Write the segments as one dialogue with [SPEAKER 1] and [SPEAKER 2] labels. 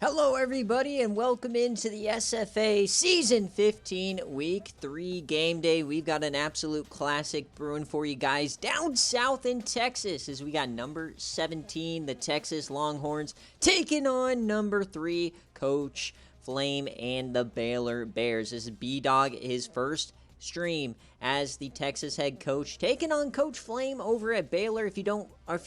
[SPEAKER 1] Hello, everybody, and welcome into the SFA Season 15, Week 3 Game Day. We've got an absolute classic brewing for you guys down south in Texas as we got number 17, the Texas Longhorns, taking on number 3, Coach Flame and the Baylor Bears. This is B-Dog, his first stream as the Texas head coach, taking on Coach Flame over at Baylor. If you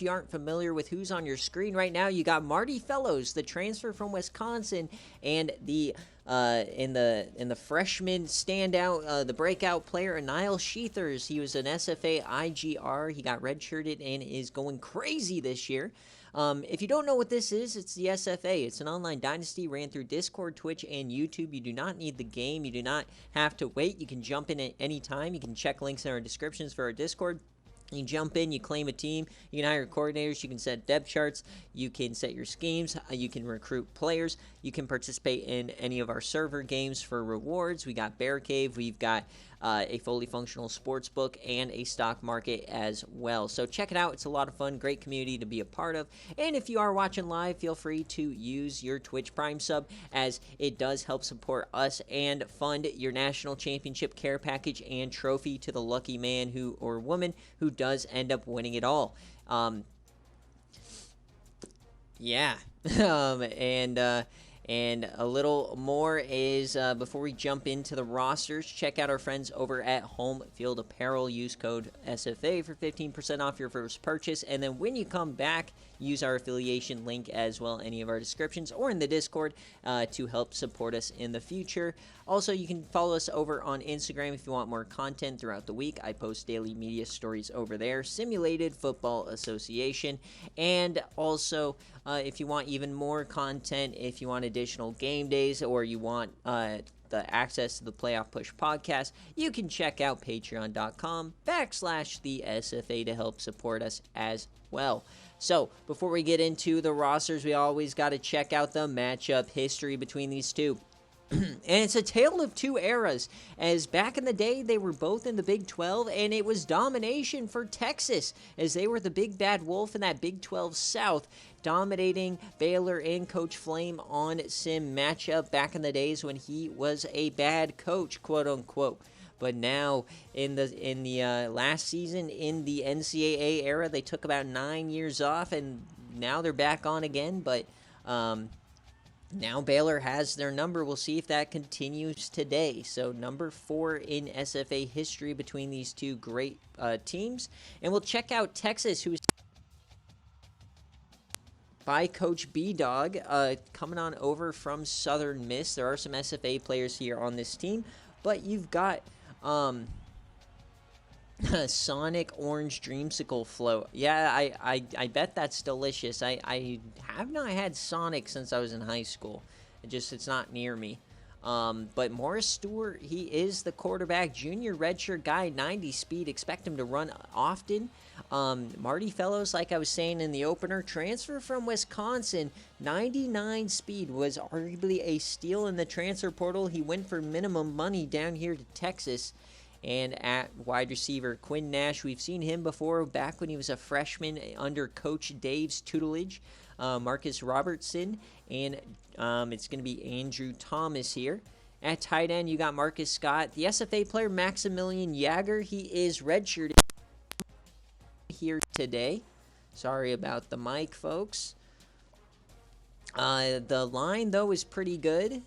[SPEAKER 1] aren't familiar with who's on your screen right now, you got Marty Fellows, the transfer from Wisconsin, and the in the freshman standout, the breakout player, Niall Sheethers. He was an SFA IGR. He got redshirted and is going crazy this year. If you don't know what this is, it's the SFA. It's an online dynasty ran through Discord, Twitch, and YouTube. You do not need the game. You do not have to wait. You can jump in at any time. You can check links in our descriptions for our Discord. You jump in, you claim a team, you can hire coordinators, you can set depth charts, you can set your schemes, you can recruit players, you can participate in any of our server games for rewards. We got BearCave, we've got a fully functional sportsbook, and a stock market as well. So check it out. It's a lot of fun, great community to be a part of. And if you are watching live, feel free to use your Twitch Prime sub, as it does help support us and fund your national championship care package and trophy to the lucky man who or woman who does end up winning it all. Yeah. And a little more is, before we jump into the rosters, check out our friends over at Home Field Apparel. Use code SFA for 15% off your first purchase. And then when you come back, use our affiliation link as well, any of our descriptions or in the Discord, to help support us in the future. Also, you can follow us over on Instagram if you want more content throughout the week. I post daily media stories over there. Simulated Football Association. And also, if you want even more content, if you want additional game days, or you want the access to the Playoff Push podcast, you can check out patreon.com/the SFA to help support us as well. So, before we get into the rosters, we always got to check out the matchup history between these two. And it's a tale of two eras, as back in the day, they were both in the Big 12, and it was domination for Texas, as they were the big bad wolf in that Big 12 South, dominating Baylor and Coach Flame on sim matchup back in the days when he was a bad coach, quote unquote. But now, in the last season, in the NCAA era, they took about 9 years off, and now they're back on again, but now Baylor has their number. We'll see if that continues today. So number 4 in SFA history between these two great teams. And we'll check out Texas, who's by Coach B-Dog, coming on over from Southern Miss. There are some SFA players here on this team, but you've got Sonic Orange Dreamsicle Float. Yeah, I bet that's delicious. I have not had Sonic since I was in high school. It's not near me. But Morris Stewart, he is the quarterback, junior redshirt guy, 90 speed. Expect him to run often. Marty Fellows, like I was saying in the opener, transfer from Wisconsin, 99 speed, was arguably a steal in the transfer portal. He went for minimum money down here to Texas. And at wide receiver, Quinn Nash, we've seen him before back when he was a freshman under Coach Dave's tutelage. Marcus Robertson, and it's going to be Andrew Thomas here. At tight end, you got Marcus Scott. The SFA player, Maximilian Yager, he is redshirted here today. Sorry about the mic, folks. The line, though, is pretty good.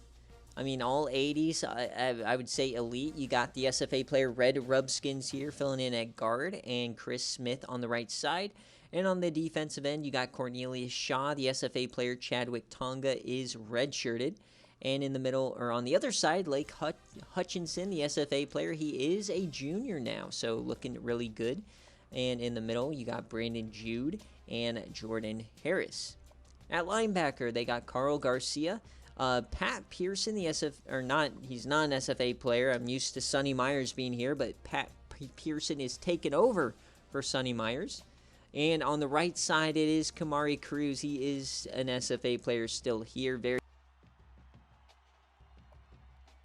[SPEAKER 1] I mean, all 80s, I would say elite. You got the SFA player, Red Rubskins here, filling in at guard, and Chris Smith on the right side. And on the defensive end, you got Cornelius Shaw. The SFA player, Chadwick Tonga, is redshirted. And in the middle, or on the other side, Lake Hutchinson, the SFA player, he is a junior now, so looking really good. And in the middle, you got Brandon Jude and Jordan Harris. At linebacker, they got Carl Garcia. Pat Pearson, he's not an SFA player. I'm used to Sonny Myers being here, but Pat Pearson is taking over for Sonny Myers. And on the right side, it is Kamari Cruz. He is an SFA player still here.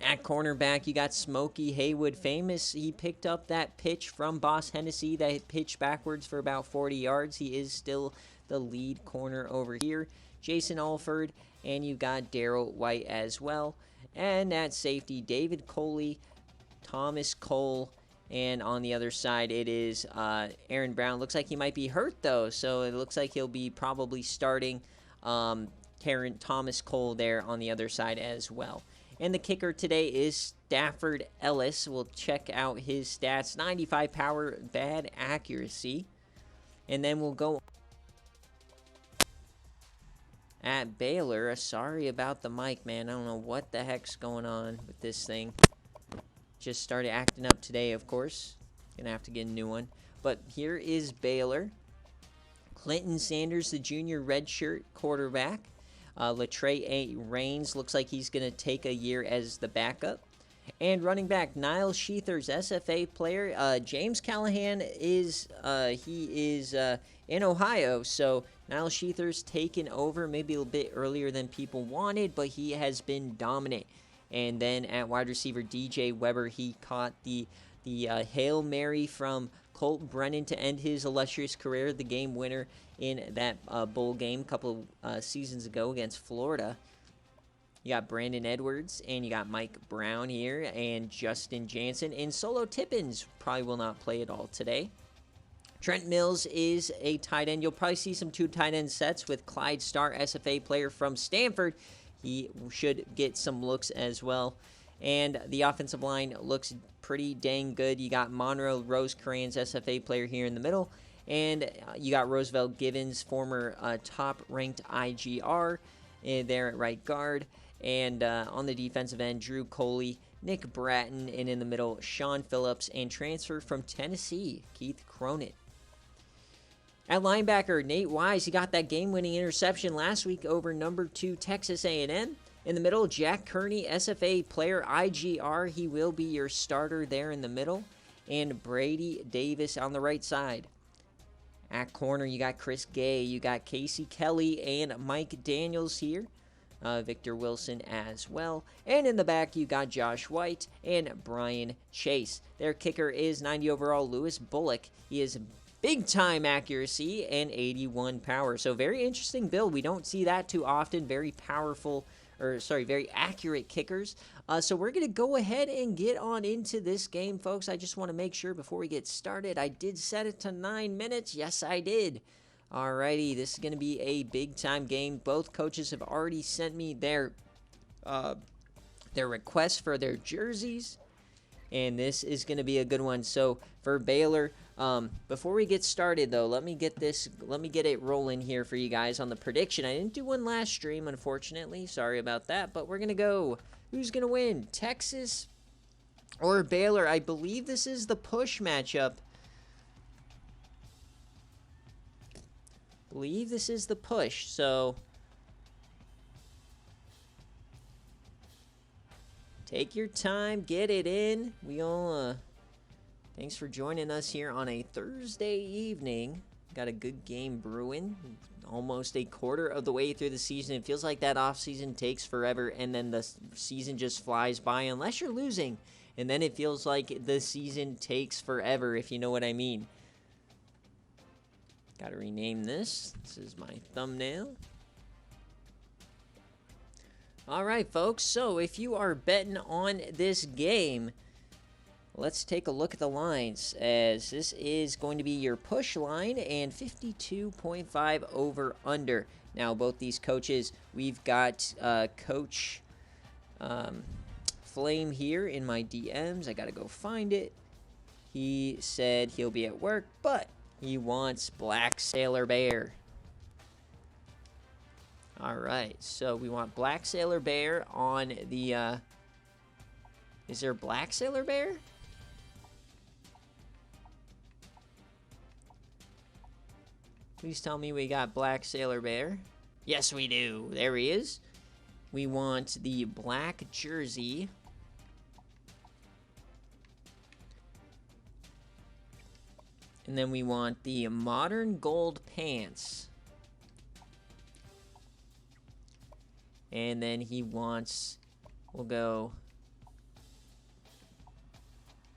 [SPEAKER 1] At cornerback, you got Smokey Haywood, famous. He picked up that pitch from Boss Hennessy that pitched backwards for about 40 yards. He is still the lead corner over here. Jason Alford And you've got Daryl White as well. And at safety, David Coley, Thomas Cole, and on the other side, it is Aaron Brown. Looks like he might be hurt, though, so it looks like he'll be probably starting Thomas Cole there on the other side as well. And the kicker today is Stafford Ellis. We'll check out his stats. 95 power, bad accuracy. And then we'll go at Baylor. Sorry about the mic, man. I don't know what the heck's going on with this thing. Just started acting up today, of course. Gonna have to get a new one. But here is Baylor. Clinton Sanders, the junior redshirt quarterback. Latrey Raines looks like he's going to take a year as the backup. And running back, Niall Sheethers, SFA player. James Callahan is in Ohio, so Niall Sheethers taken over maybe a bit earlier than people wanted, but he has been dominant. And then at wide receiver, DJ Weber, he caught the Hail Mary from Colt Brennan to end his illustrious career, the game winner in that bowl game a couple seasons ago against Florida. You got Brandon Edwards, and you got Mike Brown here, and Justin Jansen. And Solo Tippins probably will not play at all today. Trent Mills is a tight end. You'll probably see some 2 tight end sets with Clyde Starr, SFA player from Stanford. He should get some looks as well. And the offensive line looks pretty dang good. You got Monroe Rosecrans, SFA player here in the middle. And you got Roosevelt Givens, former top-ranked IGR, there at right guard. And on the defensive end, Drew Coley, Nick Bratton, and in the middle, Sean Phillips, and transfer from Tennessee, Keith Cronin. At linebacker, Nate Wise, he got that game-winning interception last week over number 2 Texas A&M. In the middle, Jack Kearney, SFA player, IGR. He will be your starter there in the middle. And Brady Davis on the right side. At corner, you got Chris Gay. You got Casey Kelly and Mike Daniels here. Victor Wilson as well. And in the back, you got Josh White and Brian Chase. Their kicker is 90 overall, Lewis Bullock. He is big-time accuracy and 81 power. So very interesting build. We don't see that too often. Very very accurate kickers. So we're going to go ahead and get on into this game, folks. I just want to make sure before we get started, I did set it to 9 minutes. Yes, I did. Alrighty, this is going to be a big-time game. Both coaches have already sent me their requests for their jerseys, and this is going to be a good one. So for Baylor, before we get started, though, let me get it rolling here for you guys on the prediction. I didn't do one last stream, unfortunately. Sorry about that, but we're going to go. Who's going to win, Texas or Baylor? I believe this is the push matchup. So take your time, get it in. We all thanks for joining us here on a Thursday evening. Got a good game brewing. Almost a quarter of the way through the season. It feels like that off season takes forever, and then the season just flies by unless you're losing, and then it feels like the season takes forever, if you know what I mean. Got to rename this. This is my thumbnail. All right, folks. So if you are betting on this game, let's take a look at the lines, as this is going to be your push line and 52.5 over under. Now, both these coaches, we've got Coach Flame here in my DMs. I got to go find it. He said he'll be at work, but he wants Black Sailor Bear. All right, so we want Black Sailor Bear on the, is there Black Sailor Bear? Please tell me we got Black Sailor Bear. Yes, we do. There he is. We want the black jersey. And then we want the modern gold pants. And then he wants, we'll go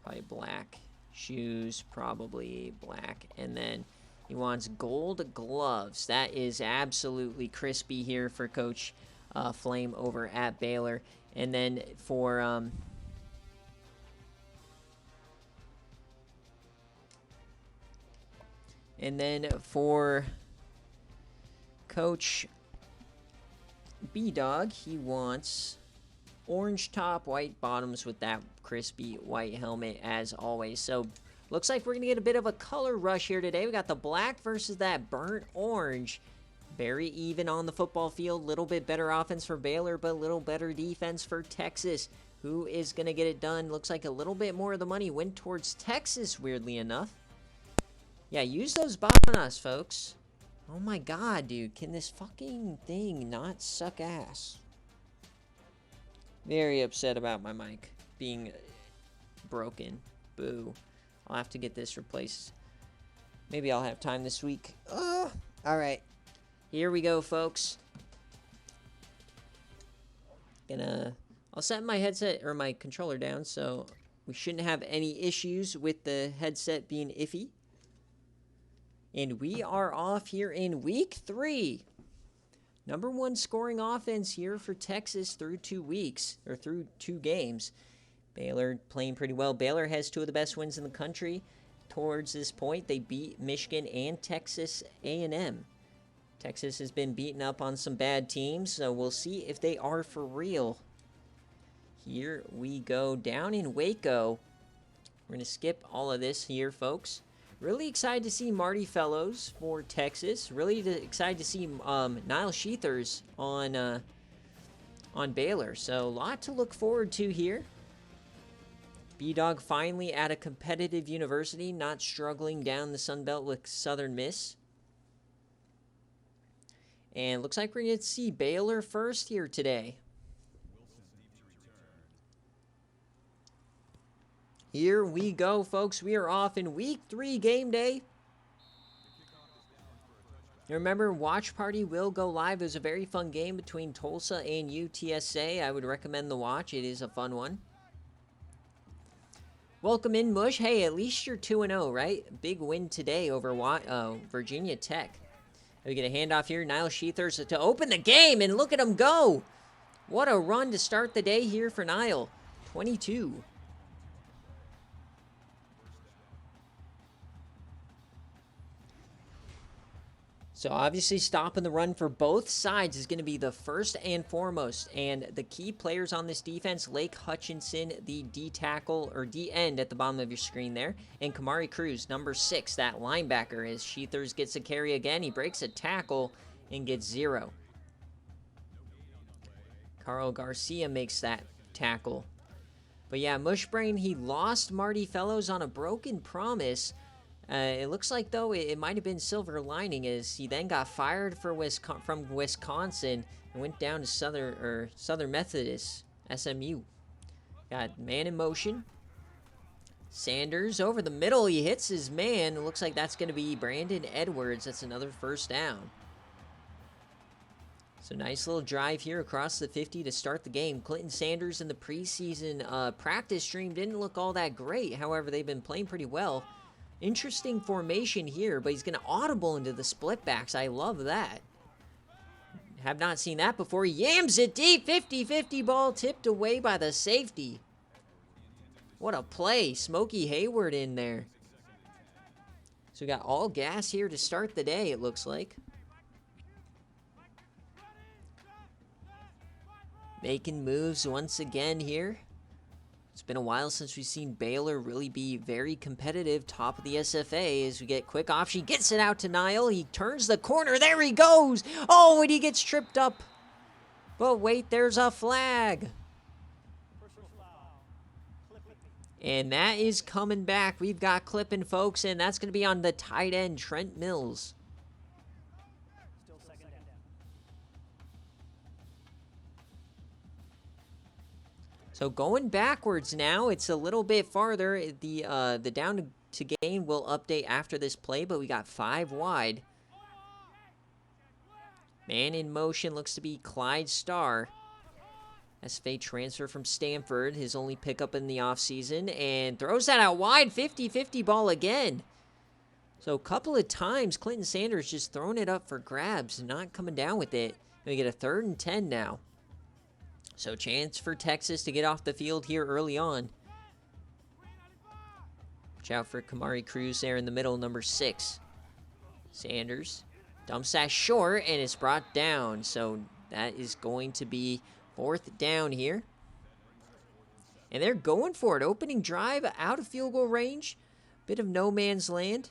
[SPEAKER 1] probably black shoes, probably black. And then he wants gold gloves. That is absolutely crispy here for Coach flame over at Baylor. And then for Coach B-Dog, he wants orange top, white bottoms with that crispy white helmet as always. So looks like we're going to get a bit of a color rush here today. We got the black versus that burnt orange. Very even on the football field. Little bit better offense for Baylor, but a little better defense for Texas. Who is going to get it done? Looks like a little bit more of the money went towards Texas, weirdly enough. Yeah, use those bots on us, folks. Oh my god, dude. Can this fucking thing not suck ass? Very upset about my mic being broken. Boo. I'll have to get this replaced. Maybe I'll have time this week. Alright. Here we go, folks. I'll set my headset or my controller down so we shouldn't have any issues with the headset being iffy. And we are off here in week 3. Number 1 scoring offense here for Texas through 2 weeks, or through 2 games. Baylor playing pretty well. Baylor has 2 of the best wins in the country towards this point. They beat Michigan and Texas A&M. Texas has been beaten up on some bad teams, so we'll see if they are for real. Here we go down in Waco. We're going to skip all of this here, folks. Really excited to see Marty Fellows for Texas. Really excited to see Niall Sheethers on Baylor. So a lot to look forward to here. B-Dog finally at a competitive university, not struggling down the Sun Belt with Southern Miss. And looks like we're going to see Baylor first here today. Here we go, folks. We are off in week 3 game day. Remember, Watch Party will go live. It was a very fun game between Tulsa and UTSA. I would recommend the watch. It is a fun one. Welcome in, Mush. Hey, at least you're 2-0, right? Big win today over Virginia Tech. We get a handoff here. Niall Sheethers to open the game, and look at him go. What a run to start the day here for Niall. 22. So obviously stopping the run for both sides is going to be the first and foremost. And the key players on this defense, Lake Hutchinson, the D tackle or D end at the bottom of your screen there. And Kamari Cruz, number 6, that linebacker, as Sheethers gets a carry again. He breaks a tackle and gets 0. Carl Garcia makes that tackle. But yeah, Mushbrain, he lost Marty Fellows on a broken promise. It looks like, though, it might have been silver lining, as he then got fired from Wisconsin and went down to Southern Methodist, SMU. Got man in motion. Sanders over the middle. He hits his man. It looks like that's going to be Brandon Edwards. That's another first down. So nice little drive here across the 50 to start the game. Clinton Sanders in the preseason practice stream didn't look all that great. However, they've been playing pretty well. Interesting formation here, but he's going to audible into the split backs. I love that. Have not seen that before. He yams it deep. 50-50 ball tipped away by the safety. What a play. Smokey Hayward in there. So we got all gas here to start the day, it looks like. Making moves once again here. It's been a while since we've seen Baylor really be very competitive, top of the SFA, as we get quick option. Gets it out to Niall. He turns the corner. There he goes. Oh, and he gets tripped up. But wait, there's a flag. And that is coming back. We've got clipping, folks, and that's going to be on the tight end, Trent Mills. So going backwards now, it's a little bit farther. The down to gain will update after this play, but we got 5 wide. Man in motion looks to be Clyde Starr. SFA transfer from Stanford, his only pickup in the offseason, and throws that out wide. 50-50 ball again. So a couple of times, Clinton Sanders just throwing it up for grabs, not coming down with it. We get a 3rd and 10 now. So chance for Texas to get off the field here early on. Watch out for Kamari Cruz there in the middle, number 6. Sanders dumps that short, and it's brought down. So that is going to be 4th down here. And they're going for it. Opening drive out of field goal range. Bit of no man's land.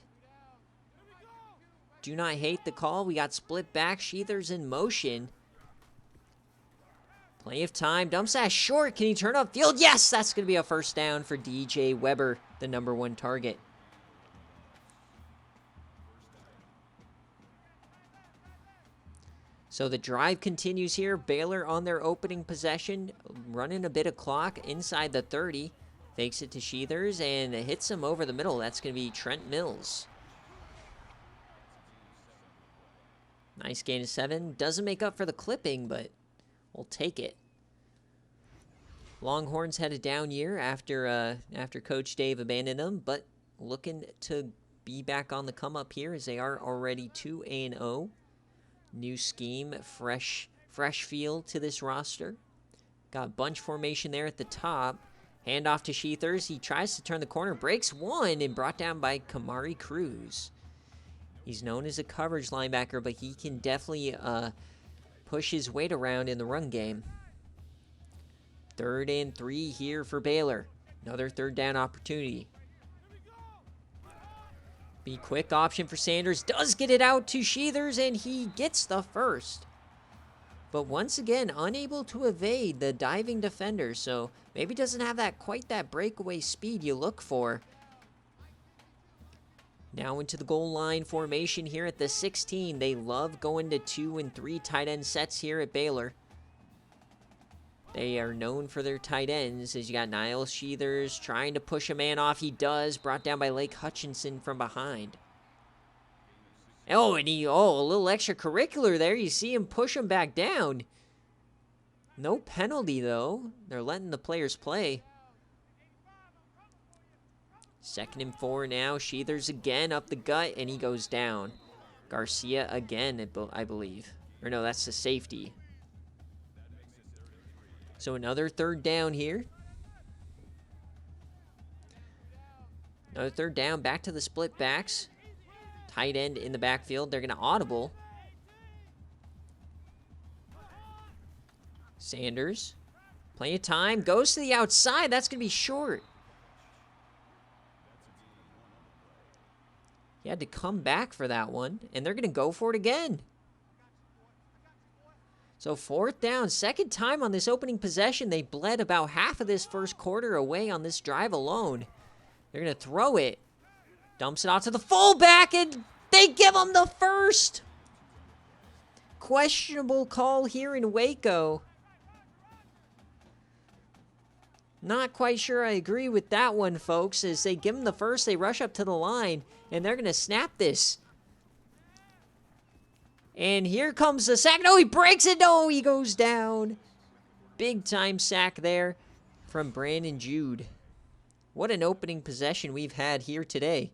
[SPEAKER 1] Do not hate the call. We got split back. Sheethers in motion. Plenty of time. Dumps that short. Can he turn up field? Yes, that's going to be a 1st down for DJ Weber, the number 1 target. So the drive continues here. Baylor on their opening possession, running a bit of clock inside the 30. Fakes it to Sheethers and hits him over the middle. That's going to be Trent Mills. Nice gain of 7. Doesn't make up for the clipping, but we'll take it. Longhorns had a down year after Coach Dave abandoned them, but looking to be back on the come up here as they are already 2-0. New scheme, fresh feel to this roster. Got bunch formation there at the top. Hand off to Sheethers. He tries to turn the corner, breaks one, and brought down by Kamari Cruz. He's known as a coverage linebacker, but he can definitely push his weight around in the run game. 3rd and 3 here for Baylor. Another 3rd down opportunity. Be quick option for Sanders. Does get it out to Sheethers, and he gets the 1st. But once again, unable to evade the diving defender, so maybe doesn't have quite that breakaway speed you look for. Now into the goal line formation here at the 16. They love going to 2 and 3 tight end sets here at Baylor. They are known for their tight ends, as you got Niles Sheethers trying to push a man off. He does, brought down by Lake Hutchinson from behind. Oh, and a little extracurricular there. You see him push him back down. No penalty, though. They're letting the players play. 2nd and 4 now. Sheethers again up the gut, and he goes down. Garcia again, I believe. Or no, that's the safety. So another 3rd down here. Another 3rd down. Back to the split backs. Tight end in the backfield. They're going to audible. Sanders. Plenty of time. Goes to the outside. That's going to be short. He had to come back for that one. And they're going to go for it again. So 4th down, 2nd time on this opening possession. They bled about half of this 1st quarter away on this drive alone. They're going to throw it. Dumps it off to the fullback, and they give him the 1st. Questionable call here in Waco. Not quite sure I agree with that one, folks. As they give him the 1st, they rush up to the line, and they're going to snap this. And here comes the sack. No, he breaks it. No, he goes down. Big time sack there from Brandon Jude. What an opening possession we've had here today.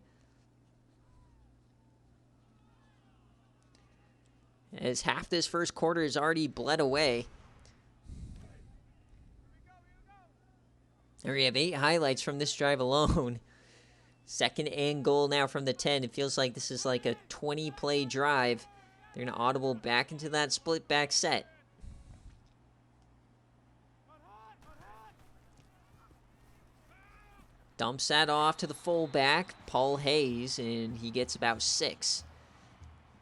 [SPEAKER 1] As half this 1st quarter is already bled away. There we have 8 highlights from this drive alone. 2nd and goal now from the 10. It feels like this is like a 20-play drive. They're going to audible back into that split back set. Dumps that off to the fullback, Paul Hayes, and he gets about 6.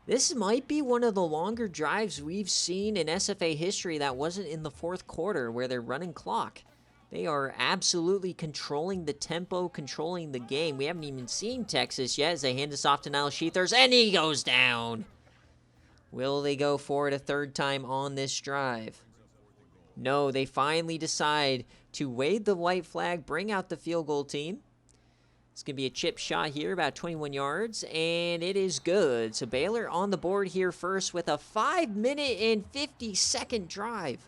[SPEAKER 1] This might be one of the longer drives we've seen in SFA history that wasn't in the 4th quarter where they're running clock. They are absolutely controlling the tempo, controlling the game. We haven't even seen Texas yet as they hand this off to Niles Sheethers, and he goes down. Will they go for it a 3rd time on this drive? No, they finally decide to wave the white flag, bring out the field goal team. It's going to be a chip shot here, about 21 yards, and it is good. So Baylor on the board here first with a 5-minute and 50-second drive.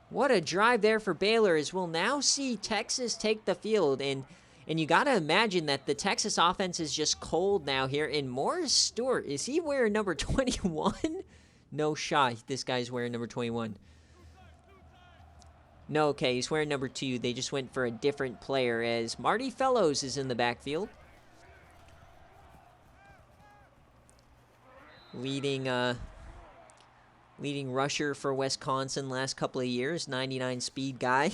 [SPEAKER 1] What a drive there for Baylor, as we'll now see Texas take the field, and And you got to imagine that the Texas offense is just cold now here. And Morris Stewart, is he wearing number 21? No shot. This guy's wearing number 21. No, okay, he's wearing number 2. They just went for a different player as Marty Fellows is in the backfield. Leading rusher for Wisconsin last couple of years, 99 speed guy.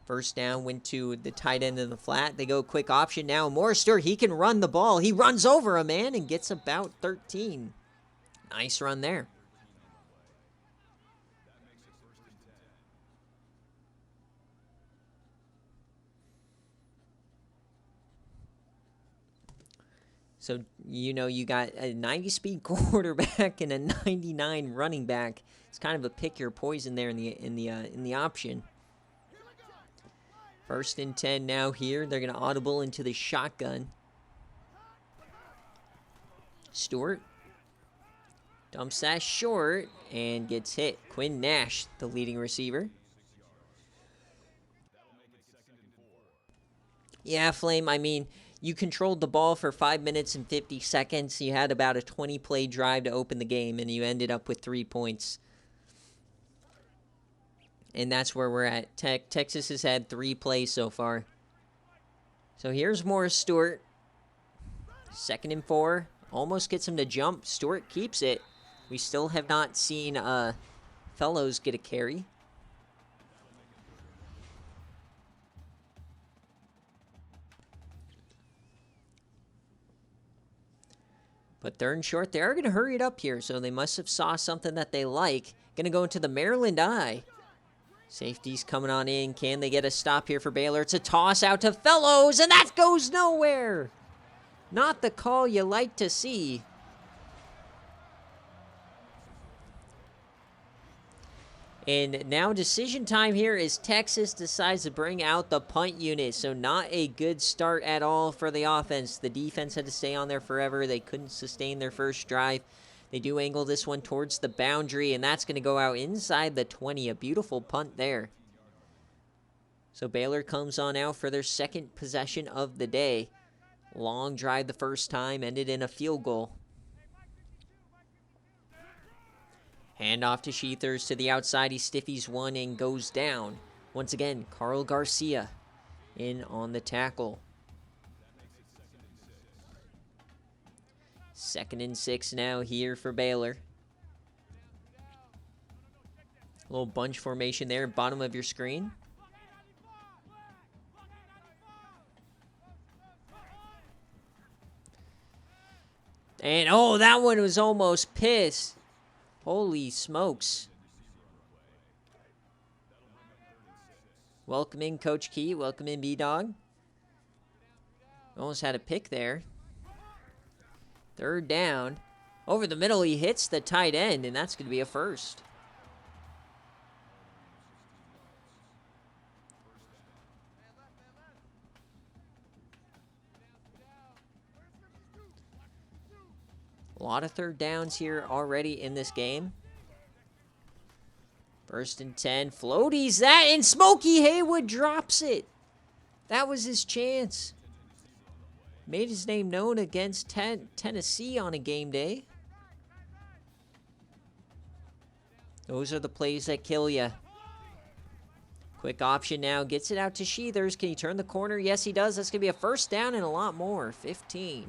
[SPEAKER 1] First down went to the tight end of the flat. They go quick option now. Morris Stewart, he can run the ball. He runs over a man and gets about 13. Nice run there. So, you know, you got a 90-speed quarterback and a 99 running back. It's kind of a pick your poison there in the option. First and 10 now here. They're going to audible into the shotgun. Stewart dumps that short and gets hit. Quinn Nash, the leading receiver. Yeah, Flame, I mean, you controlled the ball for 5 minutes and 50 seconds. You had about a 20-play drive to open the game, and you ended up with 3 points. And that's where we're at. Texas has had 3 plays so far. So here's Morris Stewart. 2nd and 4. Almost gets him to jump. Stewart keeps it. We still have not seen Fellows get a carry. But 3rd and short, they are going to hurry it up here, so they must have saw something that they like. Going to go into the Maryland eye. Safety's coming on in. Can they get a stop here for Baylor? It's a toss out to Fellows, and that goes nowhere. Not the call you like to see. And now decision time here as Texas decides to bring out the punt unit. So not a good start at all for the offense. The defense had to stay on there forever. They couldn't sustain their first drive. They do angle this one towards the boundary, and that's going to go out inside the 20. A beautiful punt there. So Baylor comes on out for their 2nd possession of the day. Long drive the first time, ended in a field goal. Hand off to Sheethers to the outside. He stiffies one and goes down. Once again, Carl Garcia in on the tackle. 2nd and 6 now here for Baylor. A little bunch formation there, bottom of your screen. And, oh, that one was almost pissed. Holy smokes. Welcome in, Coach Key. Welcome in, B-Dog. Almost had a pick there. 3rd down. Over the middle, he hits the tight end, and that's going to be a first. A lot of 3rd downs here already in this game. 1st and 10. Floaties that, and Smokey Haywood drops it. That was his chance. Made his name known against Tennessee on a game day. Those are the plays that kill you. Quick option now. Gets it out to Sheethers. Can he turn the corner? Yes, he does. That's going to be a 1st down and a lot more. 15.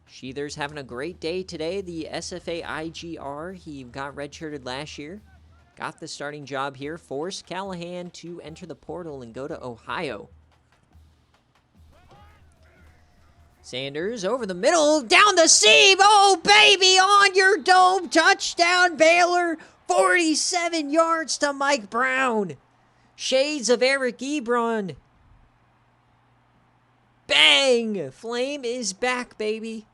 [SPEAKER 1] Sheethers having a great day today. The SFA IGR, he got redshirted last year. Got the starting job here. Forced Callahan to enter the portal and go to Ohio. Sanders over the middle, down the seam. Oh, baby, on your dome. Touchdown, Baylor. 47 yards to Mike Brown. Shades of Eric Ebron. Bang! Flame is back, baby.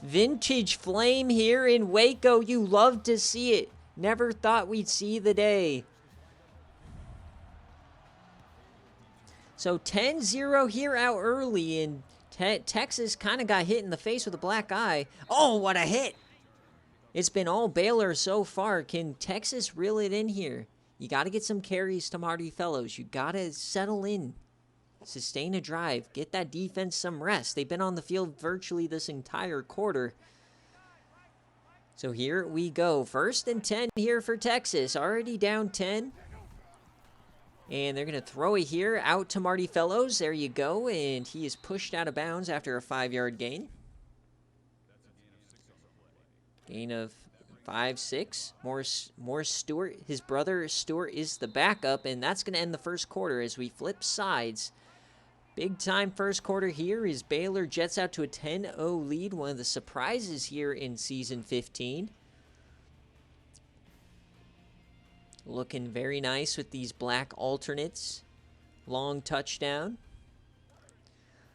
[SPEAKER 1] Vintage Flame here in Waco. You love to see it. Never thought we'd see the day. So 10-0 here out early, and Texas kind of got hit in the face with a black eye. Oh, what a hit! It's been all Baylor so far. Can Texas reel it in here? You got to get some carries to Marty Fellows. You got to settle in. Sustain a drive. Get that defense some rest. They've been on the field virtually this entire quarter. So here we go. 1st and 10 here for Texas. Already down 10. And they're going to throw it here out to Marty Fellows. There you go. And he is pushed out of bounds after a 5-yard gain. Gain of 5-6. Morris Stewart, his brother Stewart, is the backup. And that's going to end the first quarter as we flip sides. Big time first quarter here is Baylor jets out to a 10-0 lead. One of the surprises here in season 15. Looking very nice with these black alternates. Long touchdown.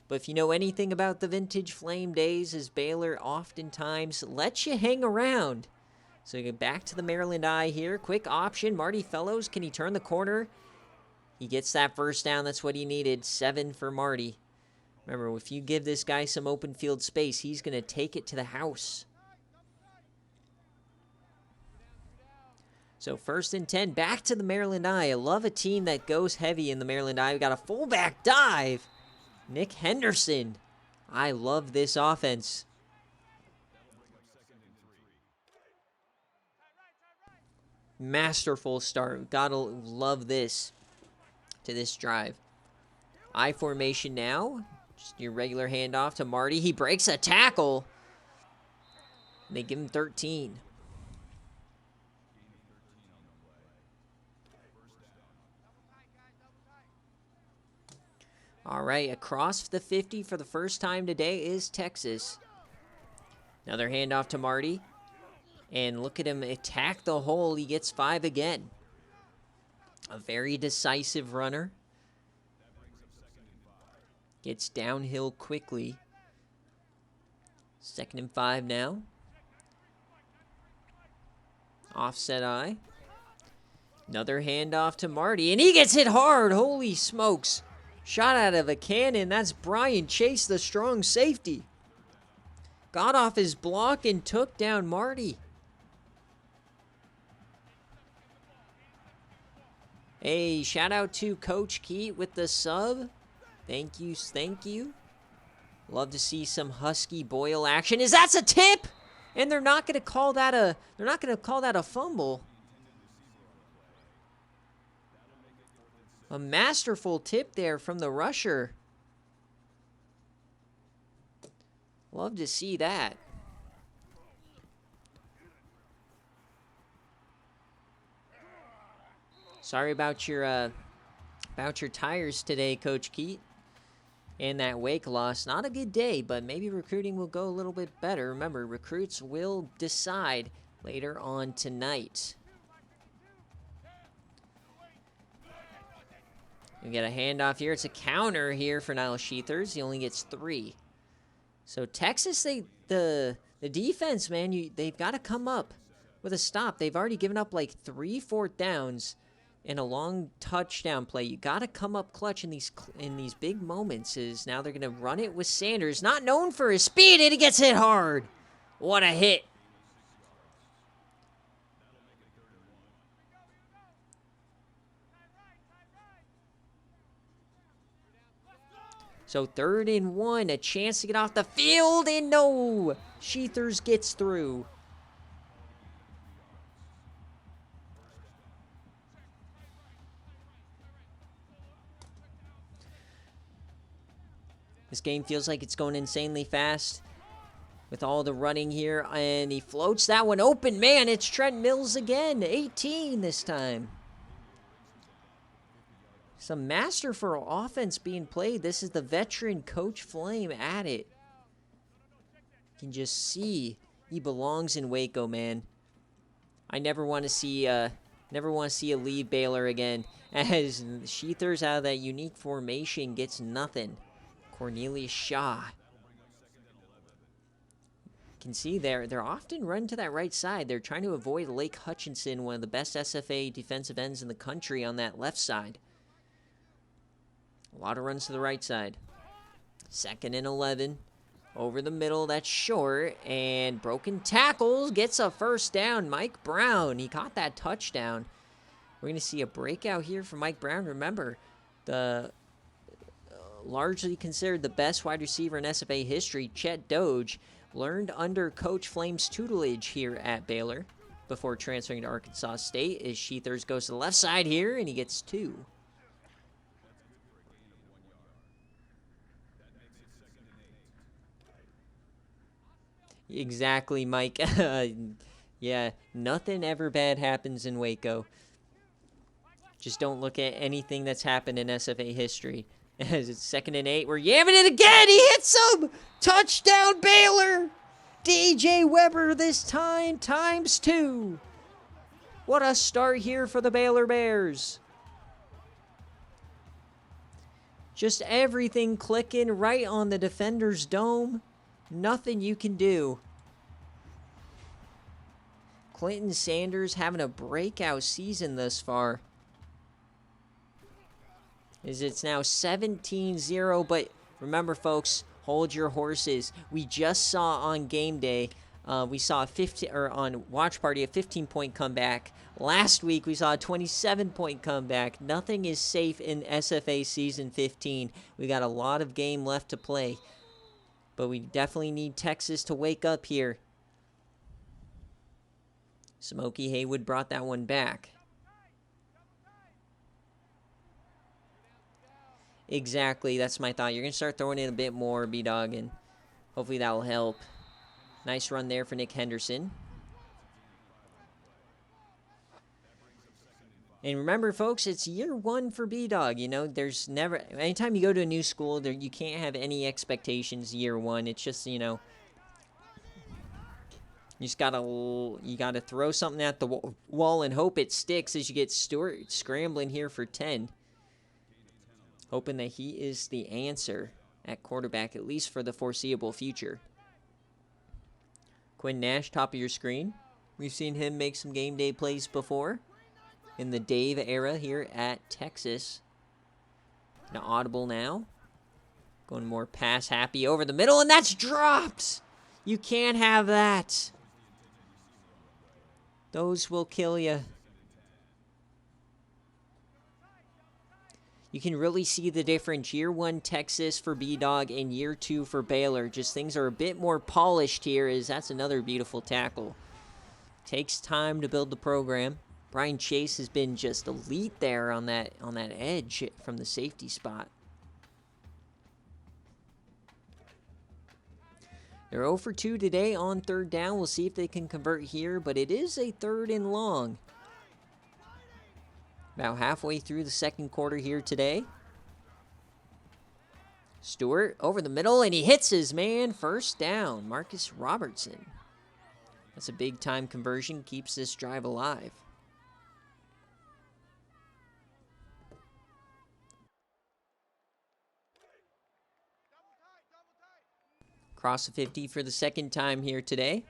[SPEAKER 1] But if you know anything about the vintage Flame days, is Baylor oftentimes lets you hang around. So you get back to the Maryland Eye here. Quick option. Marty Fellows, can he turn the corner? He gets that first down. That's what he needed. 7 for Marty. Remember, if you give this guy some open field space, he's going to take it to the house. So 1st and 10, back to the Maryland Eye. I love a team that goes heavy in the Maryland Eye. We got a fullback dive. Nick Henderson. I love this offense. Masterful start. Gotta love this to this drive. I formation now. Just your regular handoff to Marty. He breaks a tackle. They give him 13. All right, across the 50 for the first time today is Texas. Another handoff to Marty. And look at him attack the hole. He gets 5 again. A very decisive runner. Gets downhill quickly. 2nd and 5 now. Offset eye. Another handoff to Marty. And he gets hit hard. Holy smokes. Shot out of a cannon. That's Brian Chase, the strong safety. Got off his block and took down Marty. Hey, shout out to Coach Keat with the sub. Thank you, thank you. Love to see some Husky Boyle action. That's a tip? And they're not going to call that a fumble. A masterful tip there from the rusher. Love to see that. Sorry about your tires today, Coach Keat. And that Wake loss. Not a good day, but maybe recruiting will go a little bit better. Remember, recruits will decide later on tonight. We get a handoff here. It's a counter here for Niall Sheethers. He only gets 3. So Texas, the defense, man, they've got to come up with a stop. They've already given up like 3 4th downs and a long touchdown play. You got to come up clutch in these big moments. Is now they're going to run it with Sanders, not known for his speed, and he gets hit hard. What a hit. So 3rd and 1, a chance to get off the field, and no! Sheethers gets through. This game feels like it's going insanely fast with all the running here, and he floats that one open. Man, it's Trent Mills again, 18 this time. Some masterful offense being played. This is the veteran Coach Flame at it. You can just see he belongs in Waco, man. I never want to see a leave Baylor again, as Sheethers out of that unique formation gets nothing. Cornelius Shaw. You can see they're often run to that right side. They're trying to avoid Lake Hutchinson, one of the best SFA defensive ends in the country, on that left side. A lot of runs to the right side. 2nd and 11. Over the middle, that's short. And broken tackles, gets a first down. Mike Brown, he caught that touchdown. We're going to see a breakout here from Mike Brown. Remember, the largely considered the best wide receiver in SFA history, Chet Doge, learned under Coach Flame's tutelage here at Baylor before transferring to Arkansas State. As Sheethers goes to the left side here, and he gets 2. Exactly, Mike. Yeah, nothing ever bad happens in Waco. Just don't look at anything that's happened in SFA history. As it's 2nd and 8, we're yamming it again. He hits him. Touchdown, Baylor. DJ Weber this time, ×2. What a start here for the Baylor Bears. Just everything clicking right on the defender's dome. Nothing you can do. Clinton Sanders having a breakout season thus far. As it's now 17-0, but remember, folks, hold your horses. We just saw on game day, we saw on Watch Party a 15-point comeback. Last week we saw a 27-point comeback. Nothing is safe in SFA season 15. We got a lot of game left to play, but we definitely need Texas to wake up here. Smokey Haywood brought that one back. Exactly, that's my thought. You're going to start throwing in a bit more, B-Dog, and hopefully that will help. Nice run there for Nick Henderson. And remember, folks, it's year 1 for B-Dog. You know, there's never... Anytime you go to a new school, you can't have any expectations year 1. It's just, you know... You just gotta throw something at the wall and hope it sticks as you get Stewart scrambling here for 10. Hoping that he is the answer at quarterback, at least for the foreseeable future. Quinn Nash, top of your screen. We've seen him make some game day plays before in the Dave era here at Texas. An audible now. Going more pass happy over the middle, and that's dropped. You can't have that. Those will kill you. You can really see the difference. Year 1 Texas for B-Dog and year 2 for Baylor. Just things are a bit more polished here, as that's another beautiful tackle. Takes time to build the program. Brian Chase has been just elite there on that edge from the safety spot. They're 0 for 2 today on 3rd down. We'll see if they can convert here, but it is a 3rd and long. About halfway through the 2nd quarter here today. Stewart over the middle, and he hits his man. First down, Marcus Robertson. That's a big-time conversion, keeps this drive alive. Cross the 50 for the 2nd time here today.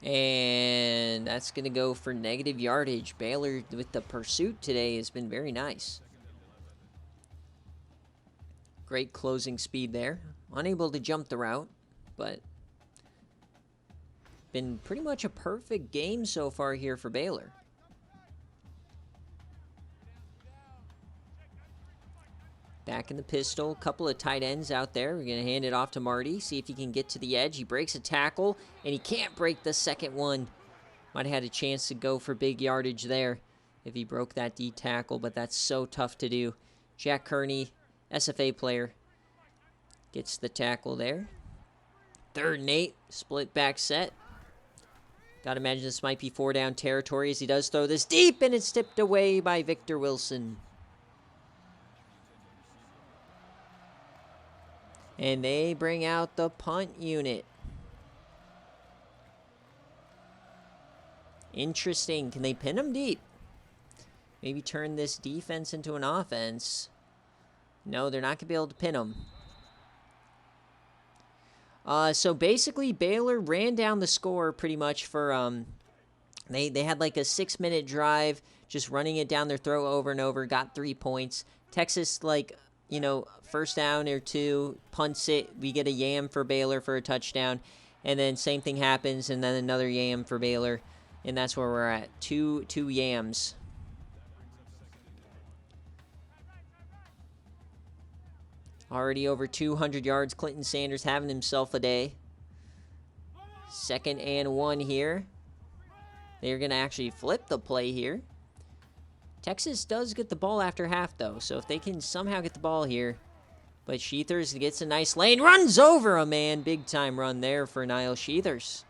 [SPEAKER 1] And that's going to go for negative yardage. Baylor with the pursuit today has been very nice. Great closing speed there. Unable to jump the route, but been pretty much a perfect game so far here for Baylor. Back in the pistol, couple of tight ends out there. We're going to hand it off to Marty, see if he can get to the edge. He breaks a tackle, and he can't break the second one. Might have had a chance to go for big yardage there if he broke that D tackle, but that's so tough to do. Jack Kearney, SFA player, gets the tackle there. 3rd and 8, split back set. Got to imagine this might be 4-down territory as he does throw this deep, and it's tipped away by Victor Wilson. And they bring out the punt unit. Interesting. Can they pin them deep? Maybe turn this defense into an offense. No, they're not going to be able to pin them. So basically, Baylor ran down the score pretty much for They had like a 6-minute drive, just running it down their throat over and over, got 3 points. Texas, like, you know, first down or two, punts it. We get a yam for Baylor for a touchdown. And then same thing happens, and then another yam for Baylor. And that's where we're at. Two yams. Already over 200 yards. Clinton Sanders having himself a day. 2nd and 1 here. They're going to actually flip the play here. Texas does get the ball after half, though. So if they can somehow get the ball here. But Sheethers gets a nice lane. Runs over a man. Big time run there for Niall Sheethers.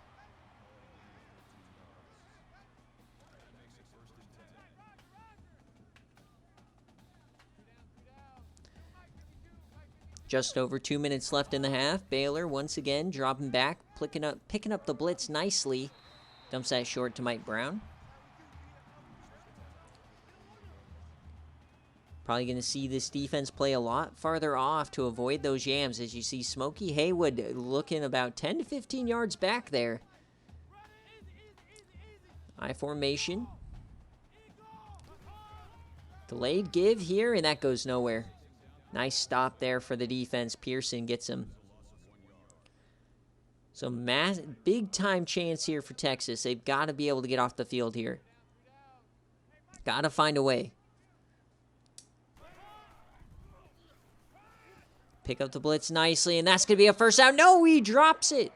[SPEAKER 1] Just over 2 minutes left in the half. Baylor once again dropping back, picking up the blitz nicely. Dumps that short to Mike Brown. Probably going to see this defense play a lot farther off to avoid those yams. As you see Smokey Haywood looking about 10 to 15 yards back there. I formation. Delayed give here, and that goes nowhere. Nice stop there for the defense. Pearson gets him. So big time chance here for Texas. They've got to be able to get off the field here. Got to find a way. Pick up the blitz nicely, and that's going to be a first down. No, he drops it.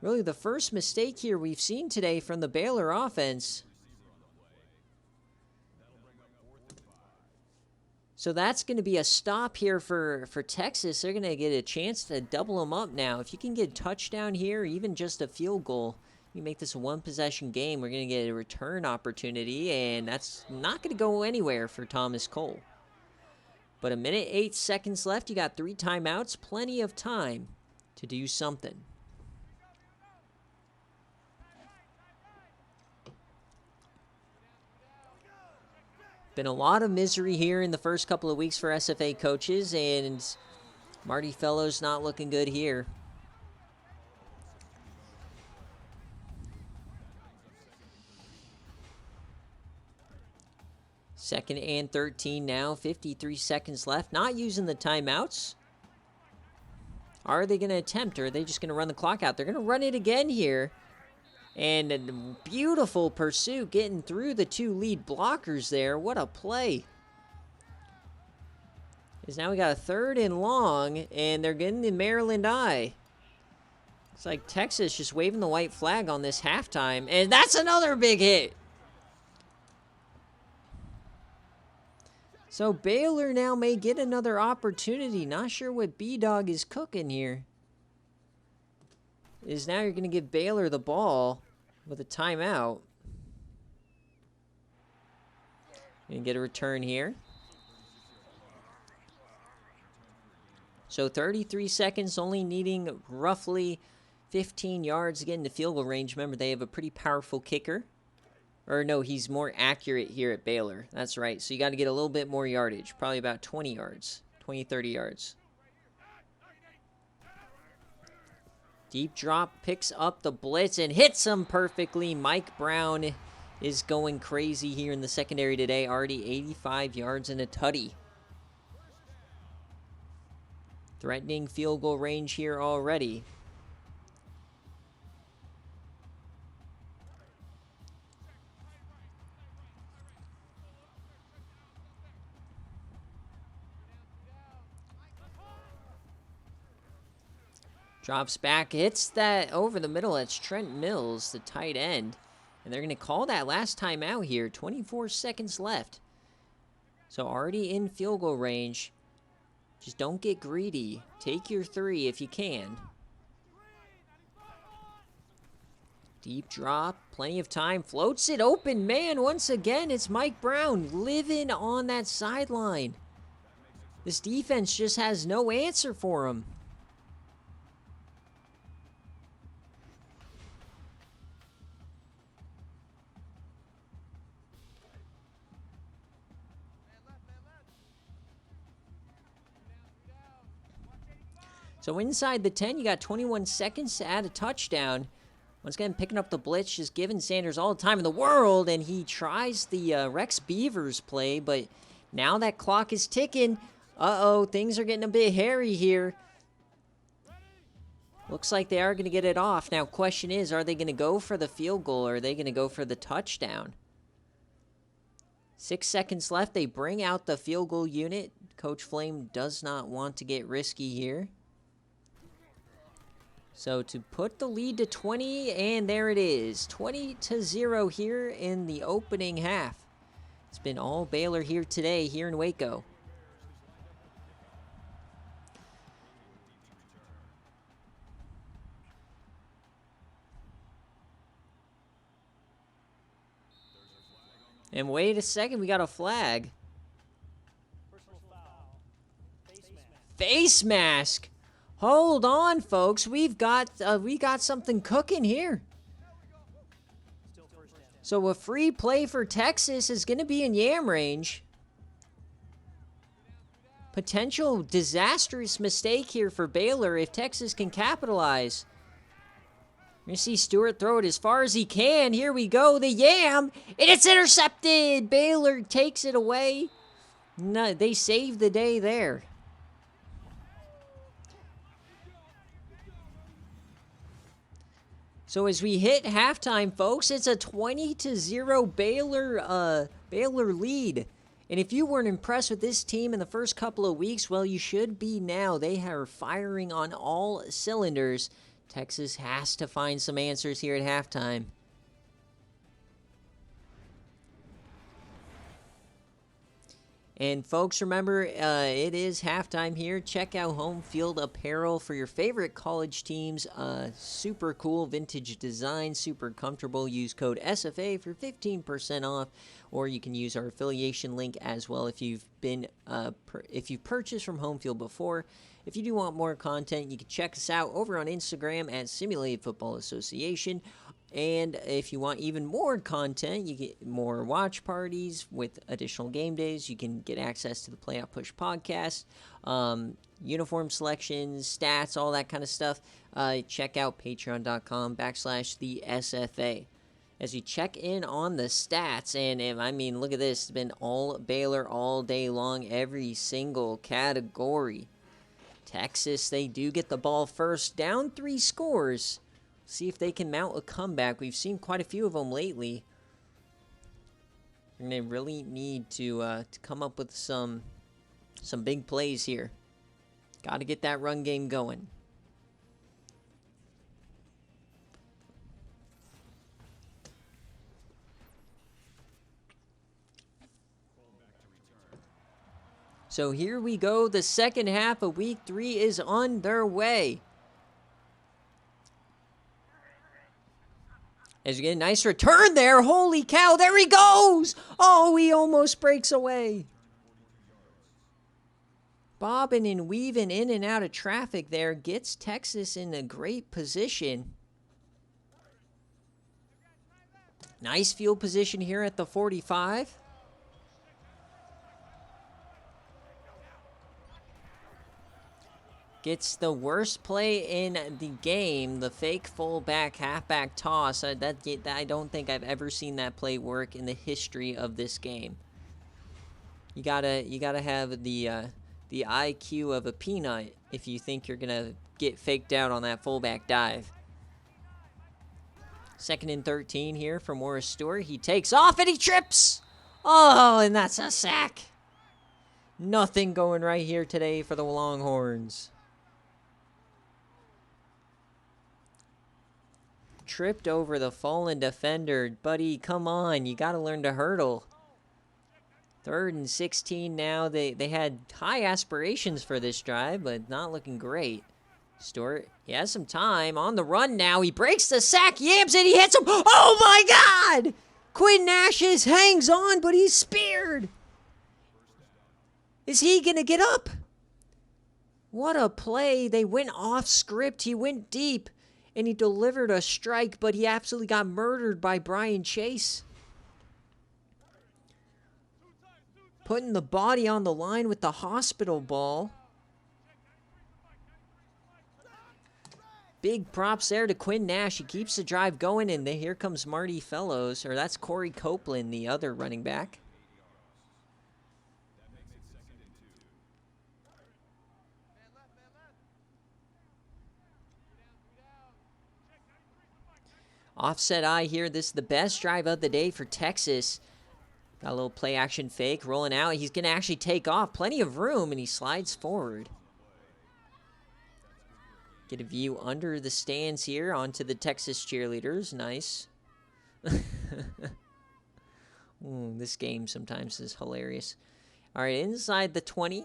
[SPEAKER 1] Really the first mistake here we've seen today from the Baylor offense. So that's going to be a stop here for Texas. They're going to get a chance to double them up now. If you can get a touchdown here, or even just a field goal, you make this a one-possession game. We're going to get a return opportunity, and that's not going to go anywhere for Thomas Cole. But 1minute 8 seconds left. You got 3 timeouts. Plenty of time to do something. Been a lot of misery here in the first couple of weeks for SFA coaches, and Marty Fellows not looking good here. Second and 13 now, 53 seconds left. Not using the timeouts. Are they going to attempt, or are they just going to run the clock out? They're going to run it again here. And a beautiful pursuit getting through the 2 lead blockers there. What a play. Is now we got a 3rd and long, and they're getting the Maryland eye. It's like Texas just waving the white flag on this halftime. And that's another big hit. So Baylor now may get another opportunity. Not sure what B-Dog is cooking here. Is now you're going to give Baylor the ball with a timeout. And get a return here. So 33 seconds, only needing roughly 15 yards to get into field goal range. Remember, they have a pretty powerful kicker. Or no, he's more accurate here at Baylor. That's right. So you got to get a little bit more yardage. Probably about 20 yards. 20, 30 yards. Deep drop, picks up the blitz and hits him perfectly. Mike Brown is going crazy here in the secondary today. Already 85 yards and a tutty. Threatening field goal range here already. Drops back, hits that over the middle. That's Trent Mills, the tight end. And they're going to call that last time out here. 24 seconds left. So already in field goal range. Just don't get greedy. Take your 3 if you can. Deep drop, plenty of time. Floats it open, man. Once again, it's Mike Brown living on that sideline. This defense just has no answer for him. So inside the 10, you got 21 seconds to add a touchdown. Once again, picking up the blitz, just giving Sanders all the time in the world, and he tries the Rex Beavers play, but now that clock is ticking. Uh-oh, things are getting a bit hairy here. Looks like they are going to get it off. Now, question is, are they going to go for the field goal, or are they going to go for the touchdown? 6 seconds left. They bring out the field goal unit. Coach Flame does not want to get risky here. So to put the lead to 20, and there it is. 20-0 here in the opening half. It's been all Baylor here today, here in Waco. And wait a second, we got a flag. Face mask. Hold on, folks. We got something cooking here. So a free play for Texas is going to be in yam range. Potential disastrous mistake here for Baylor if Texas can capitalize. You're going to see Stewart throw it as far as he can. Here we go. The yam. And it's intercepted. Baylor takes it away. No, they saved the day there. So as we hit halftime, folks, it's a 20-0 Baylor lead. And if you weren't impressed with this team in the first couple of weeks, well, you should be now. They are firing on all cylinders. Texas has to find some answers here at halftime. And folks, remember, it is halftime here. Check out Home Field Apparel for your favorite college teams. Super cool vintage design, super comfortable. Use code SFA for 15% off, or you can use our affiliation link as well if you've been if you've purchased from Home Field before. If you do want more content, you can check us out over on Instagram at Simulated Football Association. And if you want even more content, you get more watch parties with additional game days. You can get access to the Play Out Push podcast, uniform selections, stats, all that kind of stuff. Check out patreon.com/the SFA. As you check in on the stats, and I mean, look at this. It's been all Baylor all day long, every single category. Texas, they do get the ball first, down 3 scores. See if they can mount a comeback. We've seen quite a few of them lately. And they really need to come up with some big plays here. Got to get that run game going. So here we go. The second half of week 3 is underway. As you get a nice return there. Holy cow, there he goes! Oh, he almost breaks away. Bobbing and weaving in and out of traffic there gets Texas in a great position. Nice field position here at the 45. Gets the worst play in the game, the fake fullback, halfback toss. I don't think I've ever seen that play work in the history of this game. You gotta have the IQ of a peanut if you think you're gonna get faked out on that fullback dive. 2nd and 13 here for Morris Stewart. He takes off and he trips. Oh, and that's a sack. Nothing going right here today for the Longhorns. Tripped over the fallen defender. Buddy, come on. You got to learn to hurdle. 3rd and 16 now. They had high aspirations for this drive, but not looking great. Stewart, he has some time. On the run now. He breaks the sack. Yams it. He hits him. Oh, my God! Quinn Ashes hangs on, but he's speared. Is he going to get up? What a play. They went off script. He went deep. And he delivered a strike, but he absolutely got murdered by Brian Chase. Putting the body on the line with the hospital ball. Big props there to Quinn Nash. He keeps the drive going, and here comes Marty Fellows, or that's Corey Copeland, the other running back. Offset eye here. This is the best drive of the day for Texas. Got a little play action fake rolling out. He's going to actually take off. Plenty of room, and he slides forward. Get a view under the stands here onto the Texas cheerleaders. Nice. This game sometimes is hilarious. All right, inside the 20.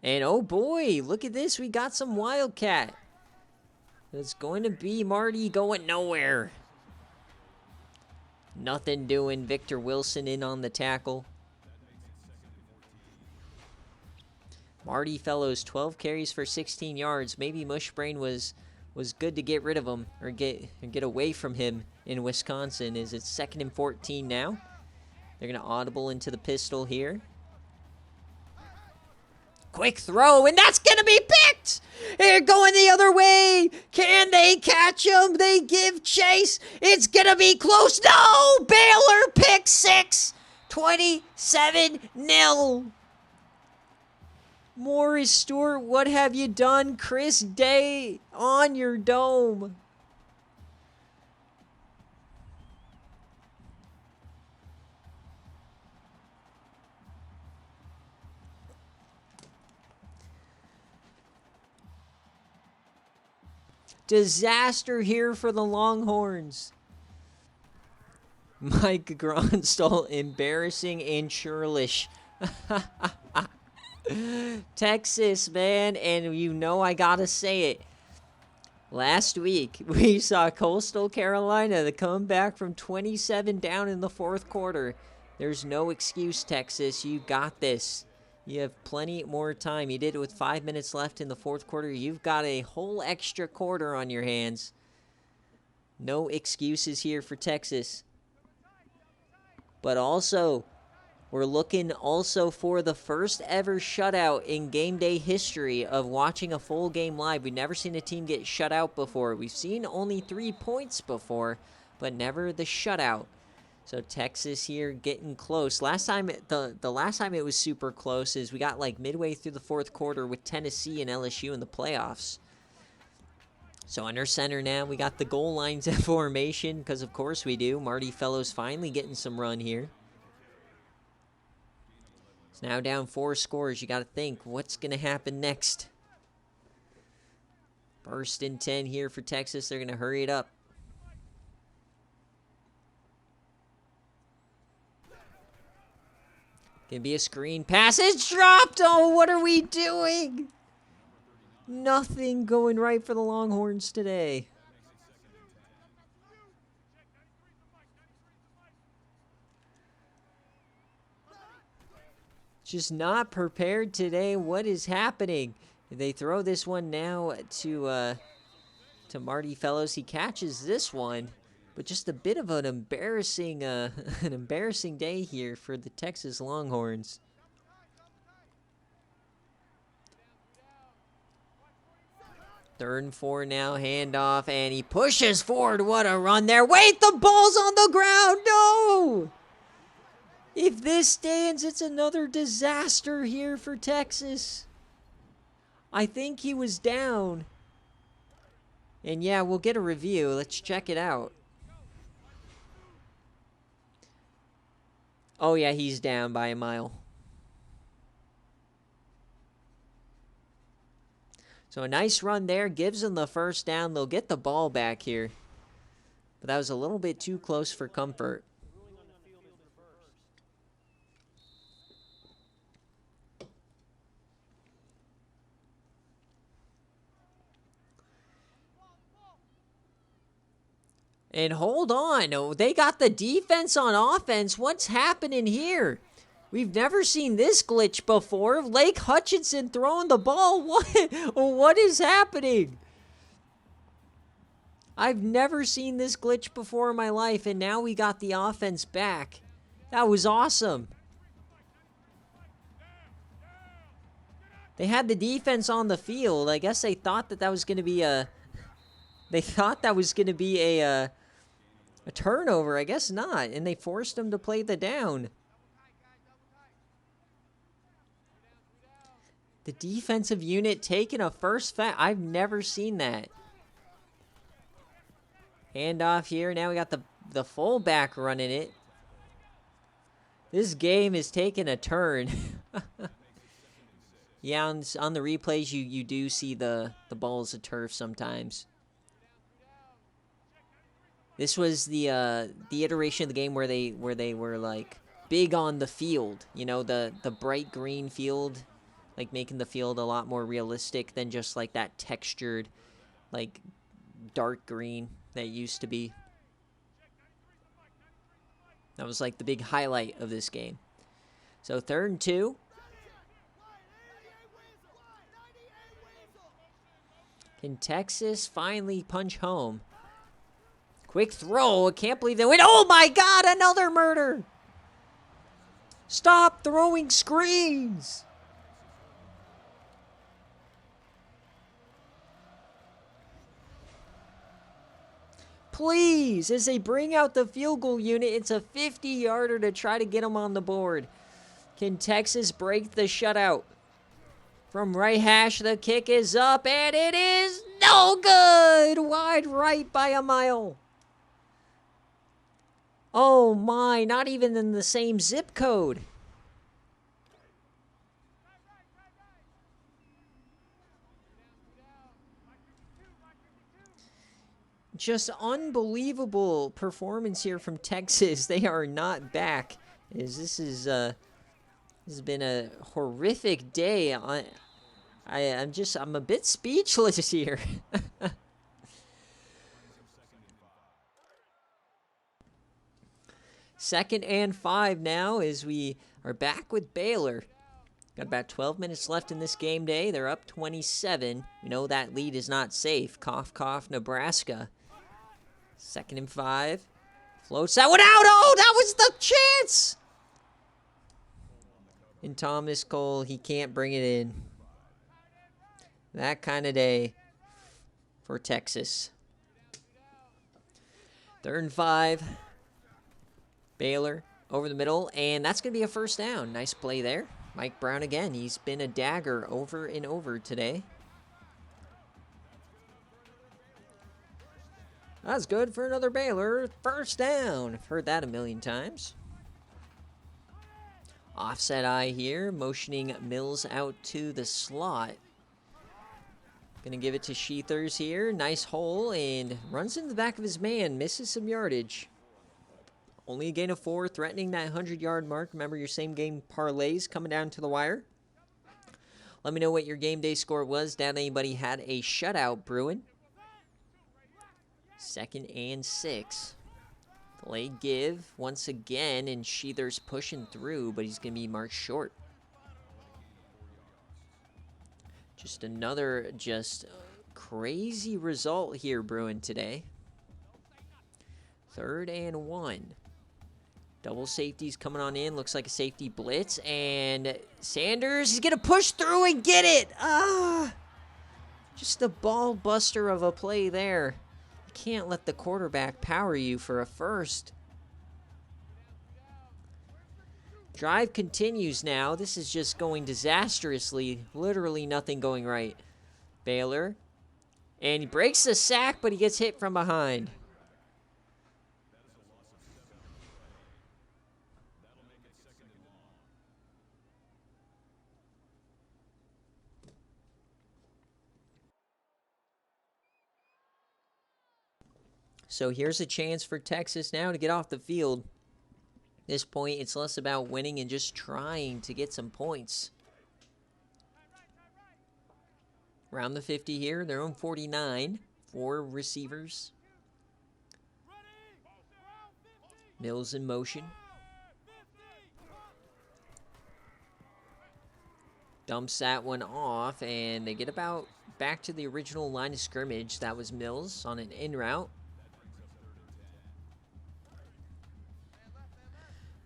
[SPEAKER 1] And oh boy, look at this. We got some Wildcat. It's going to be Marty going nowhere. Nothing doing. Victor Wilson in on the tackle. Marty Fellows, 12 carries for 16 yards. Maybe Mushbrain was good to get rid of him or get away from him in Wisconsin. Is it's 2nd and 14 now. They're going to audible into the pistol here. Quick throw, and that's going to be picked! They're going the other way. Can they catch him? They give chase. It's going to be close. No! Baylor pick 6. 27-0. Morris Stewart, what have you done? Chris Day on your dome. Disaster here for the Longhorns. Mike Gronstall, embarrassing and churlish. Texas, man, and you know I gotta say it. Last week, we saw Coastal Carolina to come back from 27 down in the 4th quarter. There's no excuse, Texas. You got this. You have plenty more time. You did it with 5 minutes left in the 4th quarter. You've got a whole extra quarter on your hands. No excuses here for Texas. But also, we're looking also for the first ever shutout in game day history of watching a full game live. We've never seen a team get shut out before. We've seen only 3 points before, but never the shutout. So Texas here getting close. Last time, the last time it was super close is we got like midway through the 4th quarter with Tennessee and LSU in the playoffs. So under center now, we got the goal lines in formation because of course we do. Marty Fellows finally getting some run here. It's now down 4 scores. You got to think, what's going to happen next? 1st and 10 here for Texas. They're going to hurry it up. Gonna be a screen pass. It's dropped. Oh, what are we doing? Nothing going right for the Longhorns today. Just not prepared today. What is happening? They throw this one now to Marty Fellows. He catches this one. But just a bit of an embarrassing day here for the Texas Longhorns. Third and 4 now, handoff, and he pushes forward. What a run there. Wait, the ball's on the ground. No! If this stands, it's another disaster here for Texas. I think he was down. And yeah, we'll get a review. Let's check it out. Oh, yeah, he's down by a mile. So a nice run there. Gives them the first down. They'll get the ball back here. But that was a little bit too close for comfort. And hold on. Oh, they got the defense on offense. What's happening here? We've never seen this glitch before. Lake Hutchinson throwing the ball. What is happening? I've never seen this glitch before in my life, and now we got the offense back. That was awesome. They had the defense on the field. I guess they thought that was going to be a... They thought that was going to be a turnover. I guess not. And they forced them to play the down. The defensive unit taking a first foul. I've never seen that. Handoff here. Now we got the fullback running it. This game is taking a turn. Yeah, on the replays, you do see the balls of turf sometimes. This was the iteration of the game where they were like big on the field. You know, the bright green field, like making the field a lot more realistic than just like that textured, like dark green that it used to be. That was like the big highlight of this game. So 3rd and 2. Can Texas finally punch home? Quick throw. I can't believe they went. Oh my God, another murder. Stop throwing screens. Please, as they bring out the field goal unit, it's a 50-yarder to try to get them on the board. Can Texas break the shutout? From right hash, the kick is up, and it is no good! Wide right by a mile. Oh my, not even in the same zip code. Just unbelievable performance here from Texas. They are not back. This has been a horrific day. I'm a bit speechless here. 2nd and 5 now as we are back with Baylor. Got about 12 minutes left in this game day. They're up 27. We know that lead is not safe. Cough, cough, Nebraska. 2nd and 5. Floats that one out. Oh, that was the chance! And Thomas Cole, he can't bring it in. That kind of day for Texas. 3rd and 5. Baylor over the middle, and that's going to be a first down. Nice play there. Mike Brown again. He's been a dagger over and over today. That's good for another Baylor first down. I've heard that a million times. Offset eye here, motioning Mills out to the slot. Gonna give it to Sheethers here. Nice hole, and runs into the back of his man. Misses some yardage. Only a gain of 4, threatening that 100-yard mark. Remember your same-game parlays coming down to the wire. Let me know what your game day score was. Doubt anybody had a shutout brewing. 2nd and 6. Play give once again, and Sheethers pushing through, but he's going to be marked short. Just another crazy result here brewing today. 3rd and 1. Double safeties coming on in. Looks like a safety blitz, and Sanders is going to push through and get it. Just a ball buster of a play there. You can't let the quarterback power you for a first. Drive continues now. This is just going disastrously. Literally nothing going right. Baylor. And he breaks the sack, but he gets hit from behind. So here's a chance for Texas now to get off the field. At this point, it's less about winning and just trying to get some points. Around the 50 here, their own 49. 4 receivers. Mills in motion. Dumps that one off, and they get about back to the original line of scrimmage. That was Mills on an in route.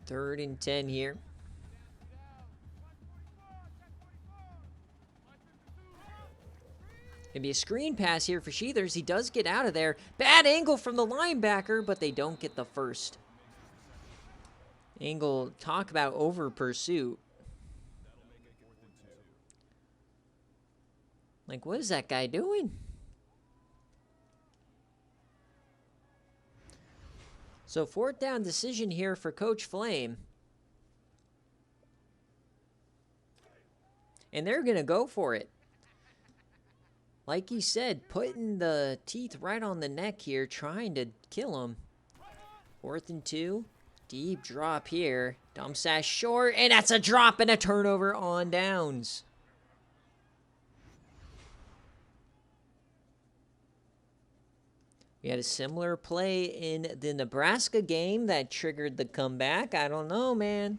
[SPEAKER 1] 3rd and 10 here. Gonna be a screen pass here for Sheathers. He does get out of there. Bad angle from the linebacker, but they don't get the first. Angle, talk about over pursuit. Like, what is that guy doing? So 4th down decision here for Coach Flame. And they're going to go for it. Like he said, putting the teeth right on the neck here, trying to kill him. 4th and 2. Deep drop here. Dump sash short, and that's a drop and a turnover on downs. We had a similar play in the Nebraska game that triggered the comeback. I don't know, man.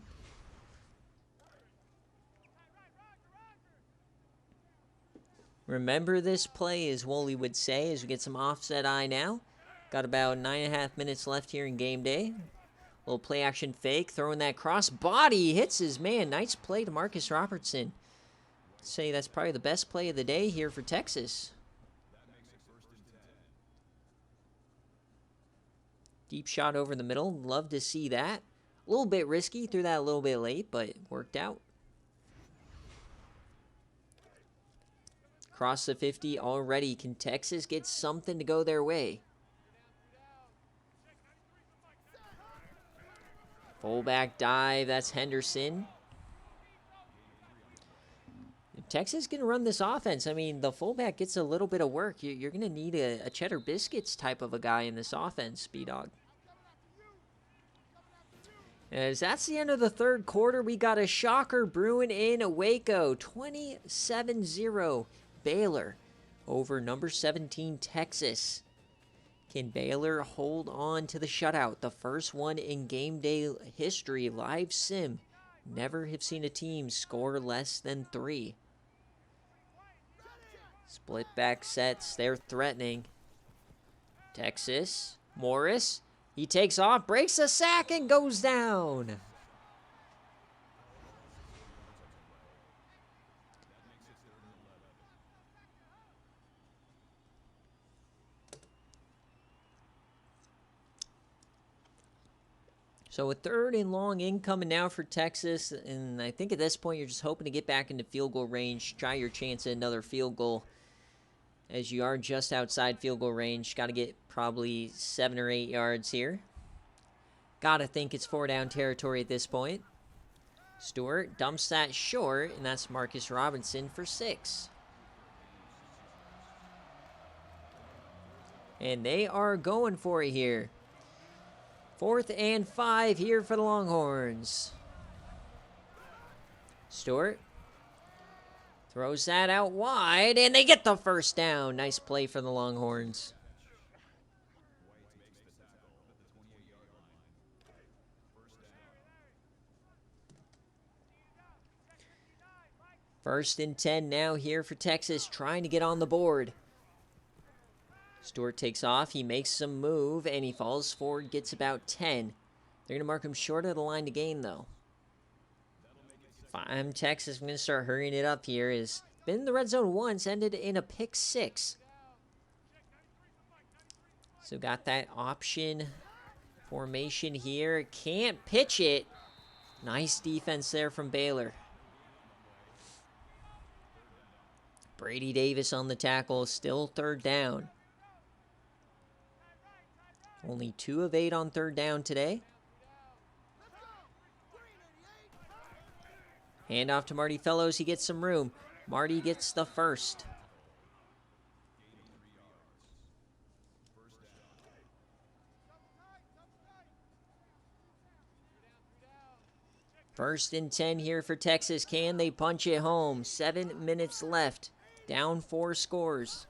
[SPEAKER 1] Remember this play, as Wooly would say, as we get some offset eye now. Got about 9.5 minutes left here in game day. Little play action fake, throwing that cross body, hits his man. Nice play to Marcus Robertson. I'd say that's probably the best play of the day here for Texas. Deep shot over the middle. Love to see that. A little bit risky. Threw that a little bit late, but it worked out. Cross the 50 already. Can Texas get something to go their way? Fullback dive. That's Henderson. If Texas going to run this offense, I mean, the fullback gets a little bit of work. You're going to need a Cheddar Biscuits type of a guy in this offense, B-Dog. As that's the end of the 3rd quarter, we got a shocker brewing in Waco. 27-0 Baylor over number 17 Texas. Can Baylor hold on to the shutout? The first one in game day history, live sim. Never have seen a team score less than 3. Split back sets, they're threatening. Texas, Morris. He takes off, breaks a sack, and goes down. So a 3rd and long incoming now for Texas, and I think at this point you're just hoping to get back into field goal range, try your chance at another field goal, as you are just outside field goal range. Got to get probably 7 or 8 yards here. Got to think it's 4 down territory at this point. Stewart dumps that short, and that's Marcus Robinson for 6. And they are going for it here. 4th and 5 here for the Longhorns. Stewart throws that out wide, and they get the first down. Nice play for the Longhorns. First and 10 now here for Texas, trying to get on the board. Stewart takes off, he makes some move, and he falls forward, gets about 10. They're going to mark him short of the line to gain, though. If I'm Texas, I'm going to start hurrying it up here. Has been in the red zone once, ended in a pick 6. So got that option formation here. Can't pitch it. Nice defense there from Baylor. Brady Davis on the tackle, still 3rd down. Only 2 of 8 on 3rd down today. Hand off to Marty Fellows. He gets some room. Marty gets the first. First and 10 here for Texas. Can they punch it home? 7 minutes left. Down 4 scores.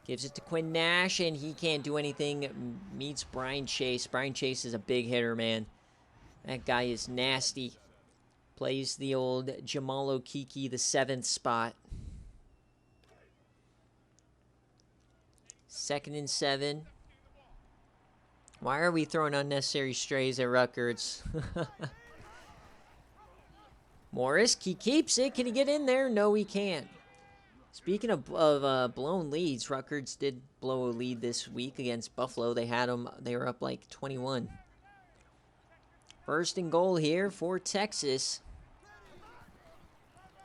[SPEAKER 1] Gives it to Quinn Nash, and he can't do anything. Meets Brian Chase. Brian Chase is a big hitter, man. That guy is nasty. Plays the old Jamal Okiki, the 7th spot. 2nd and 7. Why are we throwing unnecessary strays at Rutgers? Morris, he keeps it. Can he get in there? No, he can't. Speaking of blown leads, Rutgers did blow a lead this week against Buffalo. They had them. They were up like 21. First and goal here for Texas.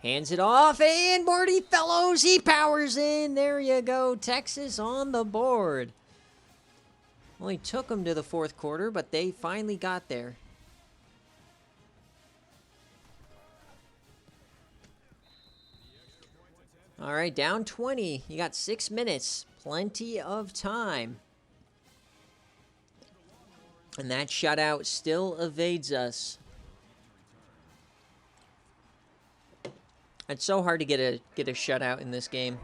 [SPEAKER 1] Hands it off, and Marty Fellows, he powers in. There you go, Texas on the board. Only took them to the fourth quarter, but they finally got there. All right, down 20. You got 6 minutes. Plenty of time. And that shutout still evades us. It's so hard to get a shutout in this game.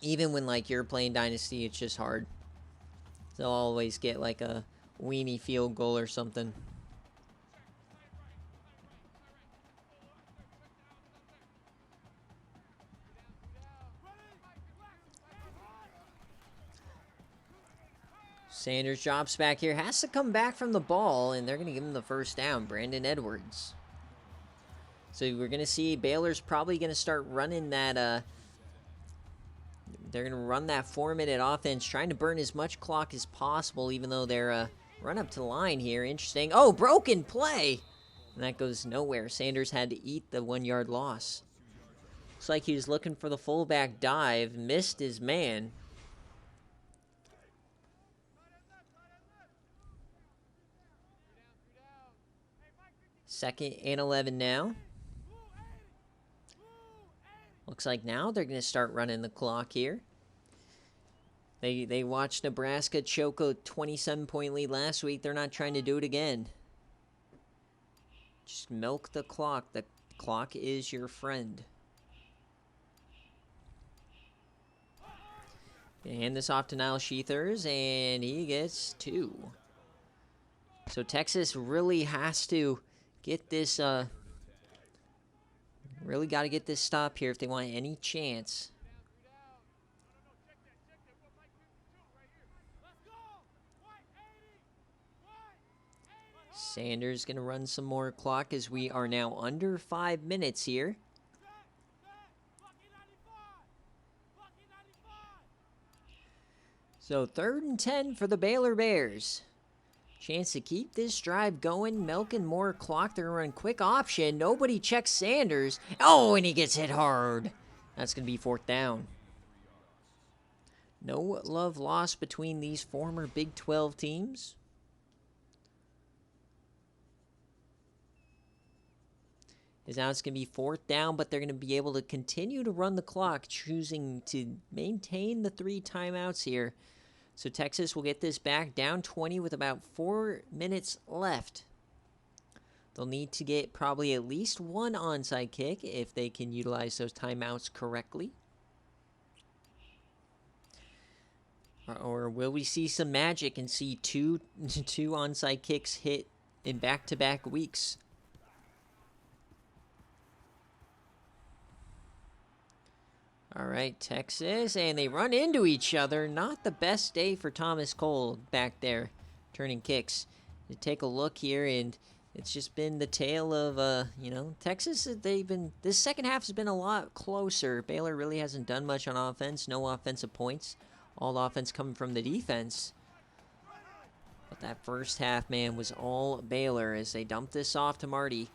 [SPEAKER 1] Even when like you're playing Dynasty, it's just hard. They'll always get like a weenie field goal or something. Sanders drops back here. Has to come back from the ball, and they're going to give him the first down. Brandon Edwards. So we're going to see Baylor's probably going to start running that, they're going to run that 4-minute offense, trying to burn as much clock as possible, even though they're run up to the line here. Interesting. Oh, broken play! And that goes nowhere. Sanders had to eat the 1-yard loss. Looks like he was looking for the fullback dive, missed his man. Second and 11 now. Looks like now they're going to start running the clock here. They watched Nebraska choke a 27-point lead last week. They're not trying to do it again. Just milk the clock. The clock is your friend. Hand this off to Niall Sheethers, and he gets 2. So Texas really has to get this, really got to get this stop here if they want any chance. Sanders going to run some more clock as we are now under 5 minutes here. So 3rd and 10 for the Baylor Bears. Chance to keep this drive going, milking more clock. They're going to run quick option. Nobody checks Sanders. Oh, and he gets hit hard. That's going to be 4th down. No love lost between these former Big 12 teams. As now it's going to be 4th down, but they're going to be able to continue to run the clock, choosing to maintain the 3 timeouts here. So Texas will get this back down 20 with about 4 minutes left. They'll need to get probably at least 1 onside kick if they can utilize those timeouts correctly. Or will we see some magic and see two onside kicks hit in back-to-back weeks? All right, Texas, and they run into each other. Not the best day for Thomas Cole back there, turning kicks. You take a look here, and it's just been the tale of, Texas, this second half has been a lot closer. Baylor really hasn't done much on offense, no offensive points. All the offense coming from the defense. But that first half, man, was all Baylor as they dumped this off to Marty.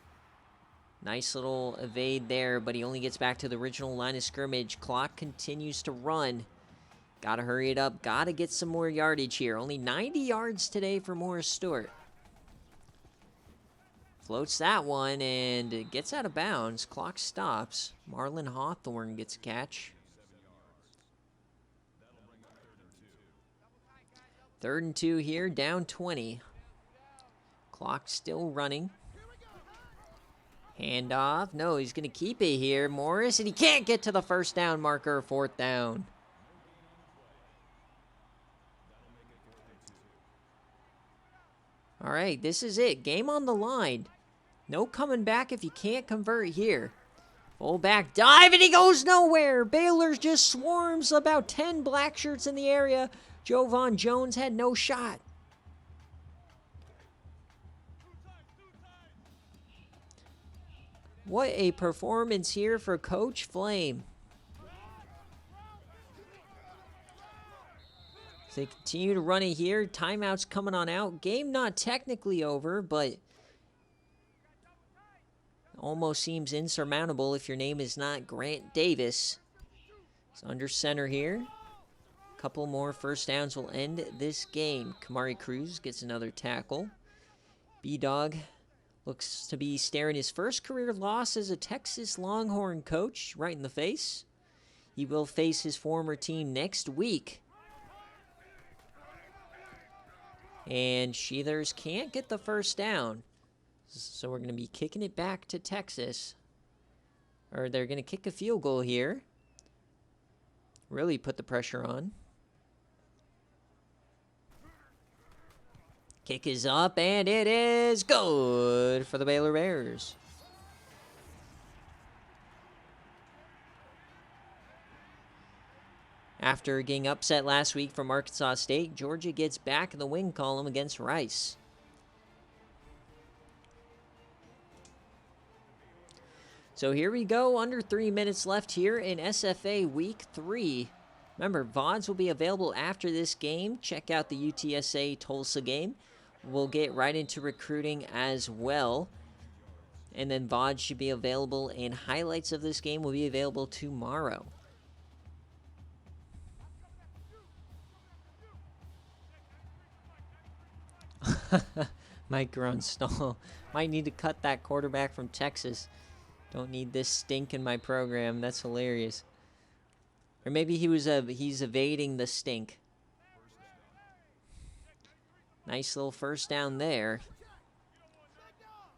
[SPEAKER 1] Nice little evade there, but he only gets back to the original line of scrimmage. Clock continues to run. Got to hurry it up. Got to get some more yardage here. Only 90 yards today for Morris Stewart. Floats that one, and it gets out of bounds. Clock stops. Marlon Hawthorne gets a catch. 3rd and 2 here, down 20. Clock still running. Handoff. No, he's going to keep it here. Morris, and he can't get to the first down marker. 4th down. All right, this is it. Game on the line. No coming back if you can't convert here. Fullback dive, and he goes nowhere. Baylor just swarms about 10 black shirts in the area. Jovan Jones had no shot. What a performance here for Coach Flame. As they continue to run it here. Timeout's coming on out. Game not technically over, but almost seems insurmountable if your name is not Grant Davis. It's under center here. A couple more first downs will end this game. Kamari Cruz gets another tackle. B-Dog looks to be staring his first career loss as a Texas Longhorn coach right in the face. He will face his former team next week. And Sheathers can't get the first down. So we're going to be kicking it back to Texas. Or they're going to kick a field goal here. Really put the pressure on. Kick is up, and it is good for the Baylor Bears. After getting upset last week from Arkansas State, Georgia gets back in the win column against Rice. So here we go, under 3 minutes left here in SFA Week 3. Remember, VODs will be available after this game. Check out the UTSA Tulsa game. We'll get right into recruiting as well. And then VODs should be available, and highlights of this game will be available tomorrow. Mike Grunstall. Might need to cut that quarterback from Texas. Don't need this stink in my program. That's hilarious. Or maybe he's evading the stink. Nice little first down there.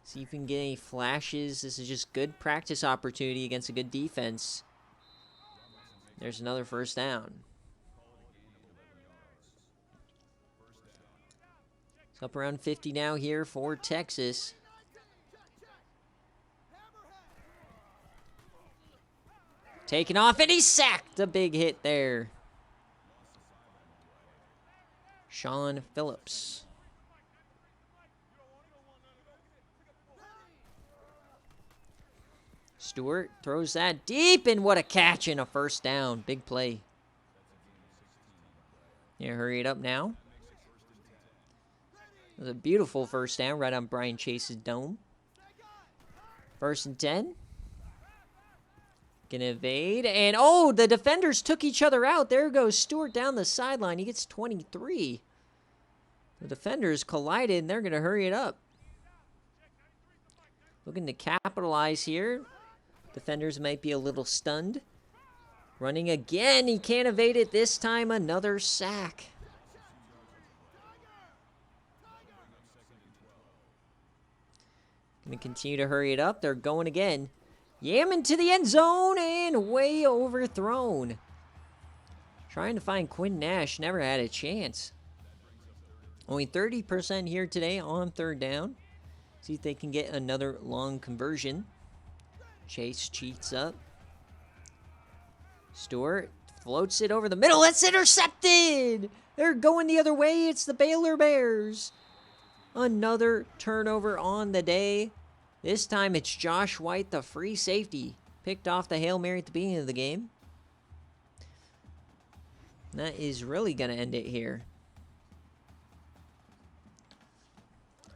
[SPEAKER 1] See if we can get any flashes. This is just good practice opportunity against a good defense. There's another first down. It's up around 50 now here for Texas. Taking off, and he sacked. A big hit there. Sean Phillips. Stewart throws that deep, and what a catch and a first down. Big play. Yeah, hurry it up now. It was a beautiful first down right on Brian Chase's dome. 1st and 10. Gonna evade, and oh, the defenders took each other out. There goes Stewart down the sideline. He gets 23. The defenders collided, and they're gonna hurry it up. Looking to capitalize here. Defenders might be a little stunned. Running again. He can't evade it this time. Another sack. Gonna continue to hurry it up. They're going again. Yamming to the end zone and way overthrown. Trying to find Quinn Nash. Never had a chance. Only 30% here today on 3rd down. See if they can get another long conversion. Chase cheats up. Stewart floats it over the middle. It's intercepted. They're going the other way. It's the Baylor Bears. Another turnover on the day. This time it's Josh White, the free safety. Picked off the Hail Mary at the beginning of the game. That is really going to end it here.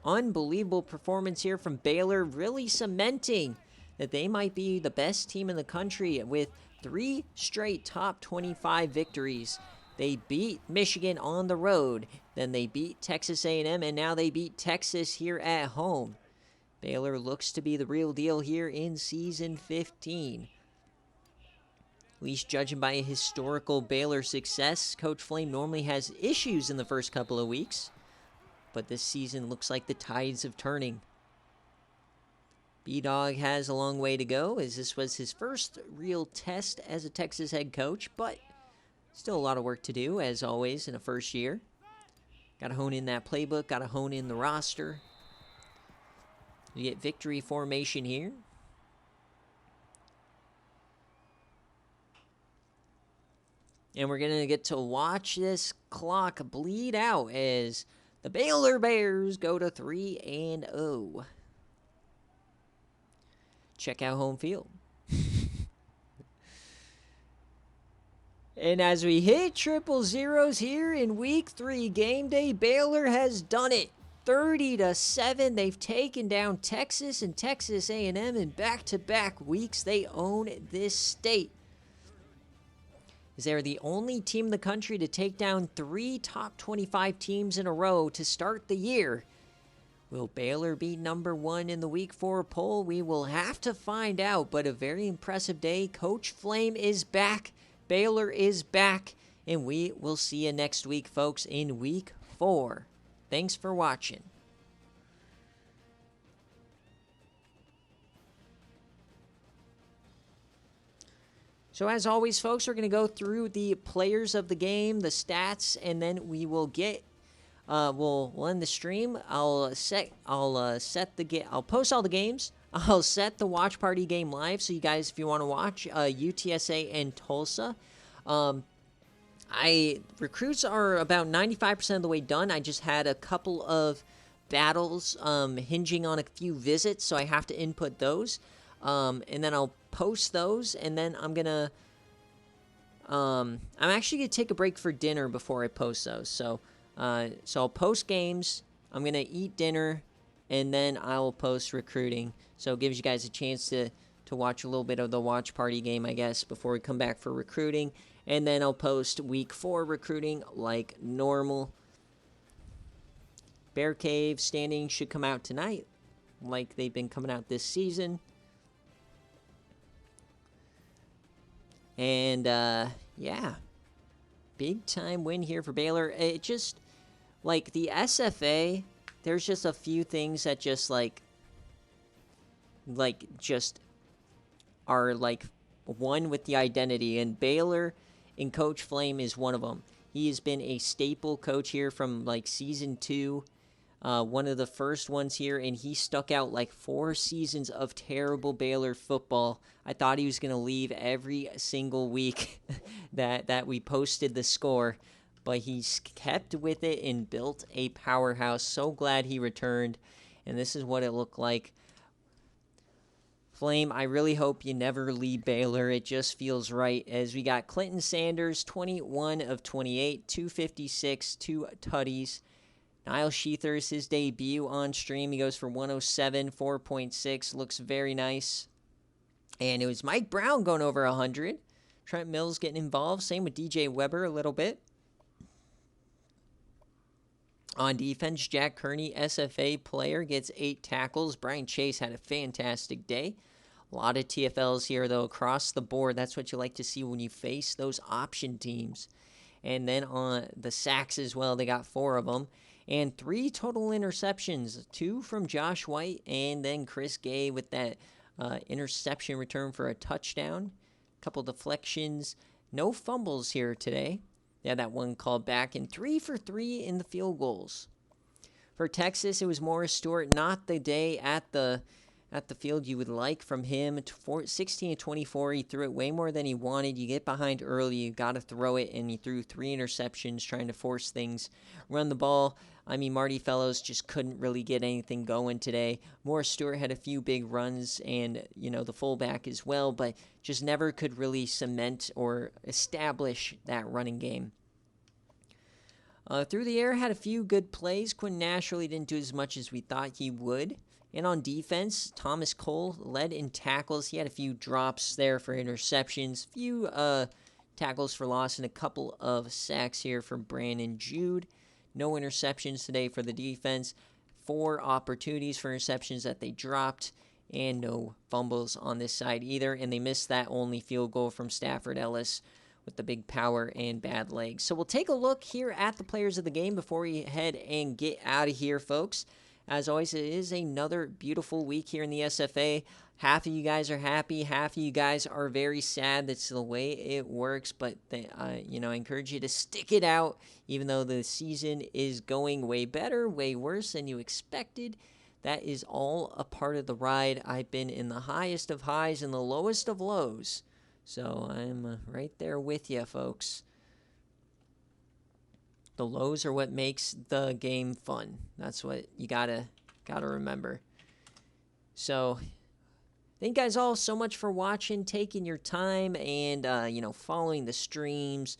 [SPEAKER 1] Unbelievable performance here from Baylor. Really cementing that they might be the best team in the country with 3 straight top 25 victories. They beat Michigan on the road. Then they beat Texas A&M, and now they beat Texas here at home. Baylor looks to be the real deal here in Season 15. At least judging by a historical Baylor success, Coach Flame normally has issues in the first couple of weeks. But this season looks like the tides of turning. B-Dog has a long way to go, as this was his first real test as a Texas head coach, but still a lot of work to do, as always, in a first year. Got to hone in that playbook, got to hone in the roster. You get victory formation here. And we're going to get to watch this clock bleed out as the Baylor Bears go to 3-0. check out home field. And as we hit triple zeros here in week 3 game day, Baylor has done it. 30-7. They've taken down Texas and Texas A&M in back-to-back weeks. They own this state. They're the only team in the country to take down 3 top 25 teams in a row to start the year. Will Baylor be number 1 in the week 4 poll? We will have to find out, but a very impressive day. Coach Flame is back. Baylor is back, and we will see you next week, folks, in week 4. Thanks for watching. So as always, folks, we're going to go through the players of the game, the stats, and then we will get we'll end the stream. I'll post all the games. I'll set the watch party game live, so you guys, if you want to watch UTSA and Tulsa. Recruits are about 95% of the way done. I just had a couple of battles hinging on a few visits, so I have to input those. And then I'll post those, and then I'm actually gonna take a break for dinner before I post those. So I'll post games, I'm gonna eat dinner, and then I'll post recruiting. So it gives you guys a chance to watch a little bit of the watch party game, I guess, before we come back for recruiting. And then I'll post week 4 recruiting like normal. BearCave standings should come out tonight, like they've been coming out this season. And, yeah, big time win here for Baylor. It just, like, the SFA, there's just a few things that just, just are, one with the identity. And Baylor and Coach Flame is one of them. He has been a staple coach here from, season 2. One of the first ones here, and he stuck out 4 seasons of terrible Baylor football. I thought he was going to leave every single week that we posted the score, but he's kept with it and built a powerhouse. So glad he returned, and this is what it looked like. Flame, I really hope you never leave Baylor. It just feels right, as we got Clinton Sanders, 21 of 28, 256, 2 tutties. Niall Sheethers, his debut on stream, he goes for 107, 4.6, looks very nice. And it was Mike Brown going over 100. Trent Mills getting involved, same with DJ Weber a little bit. On defense, Jack Kearney, SFA player, gets 8 tackles. Brian Chase had a fantastic day. A lot of TFLs here, though, across the board. That's what you like to see when you face those option teams. And then on the sacks as well, they got 4 of them. And 3 total interceptions, 2 from Josh White, and then Chris Gay with that interception return for a touchdown. Couple deflections. No fumbles here today. Yeah, that one called back. And 3 for 3 in the field goals. For Texas, it was Morris Stewart. Not the day at the field you would like from him. 16-24, he threw it way more than he wanted. You get behind early, you got to throw it, and he threw 3 interceptions trying to force things. Run the ball. I mean, Marty Fellows just couldn't really get anything going today. Morris Stewart had a few big runs, and, the fullback as well, but just never could really cement or establish that running game. Through the air, had a few good plays. Quinn Nash really didn't do as much as we thought he would. And on defense, Thomas Cole led in tackles. He had a few drops there for interceptions, few tackles for loss, and a couple of sacks here for Brandon Jude. No interceptions today for the defense. 4 opportunities for interceptions that they dropped, and no fumbles on this side either. And they missed that only field goal from Stafford Ellis with the big power and bad legs. So we'll take a look here at the players of the game before we head and get out of here, folks. As always, it is another beautiful week here in the SFA. Half of you guys are happy. Half of you guys are very sad. That's the way it works. But, I encourage you to stick it out, even though the season is going way better, way worse than you expected. That is all a part of the ride. I've been in the highest of highs and the lowest of lows. So I'm right there with you, folks. The lows are what makes the game fun. That's what you gotta remember. So Thank you guys all so much for watching, taking your time, and, following the streams,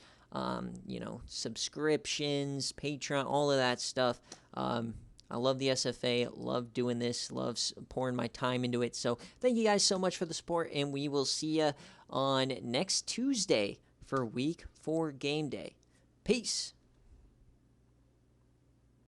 [SPEAKER 1] subscriptions, Patreon, all of that stuff. I love the SFA, love doing this, love pouring my time into it. So thank you guys so much for the support, and we will see you on next Tuesday for Week 4 Game Day. Peace.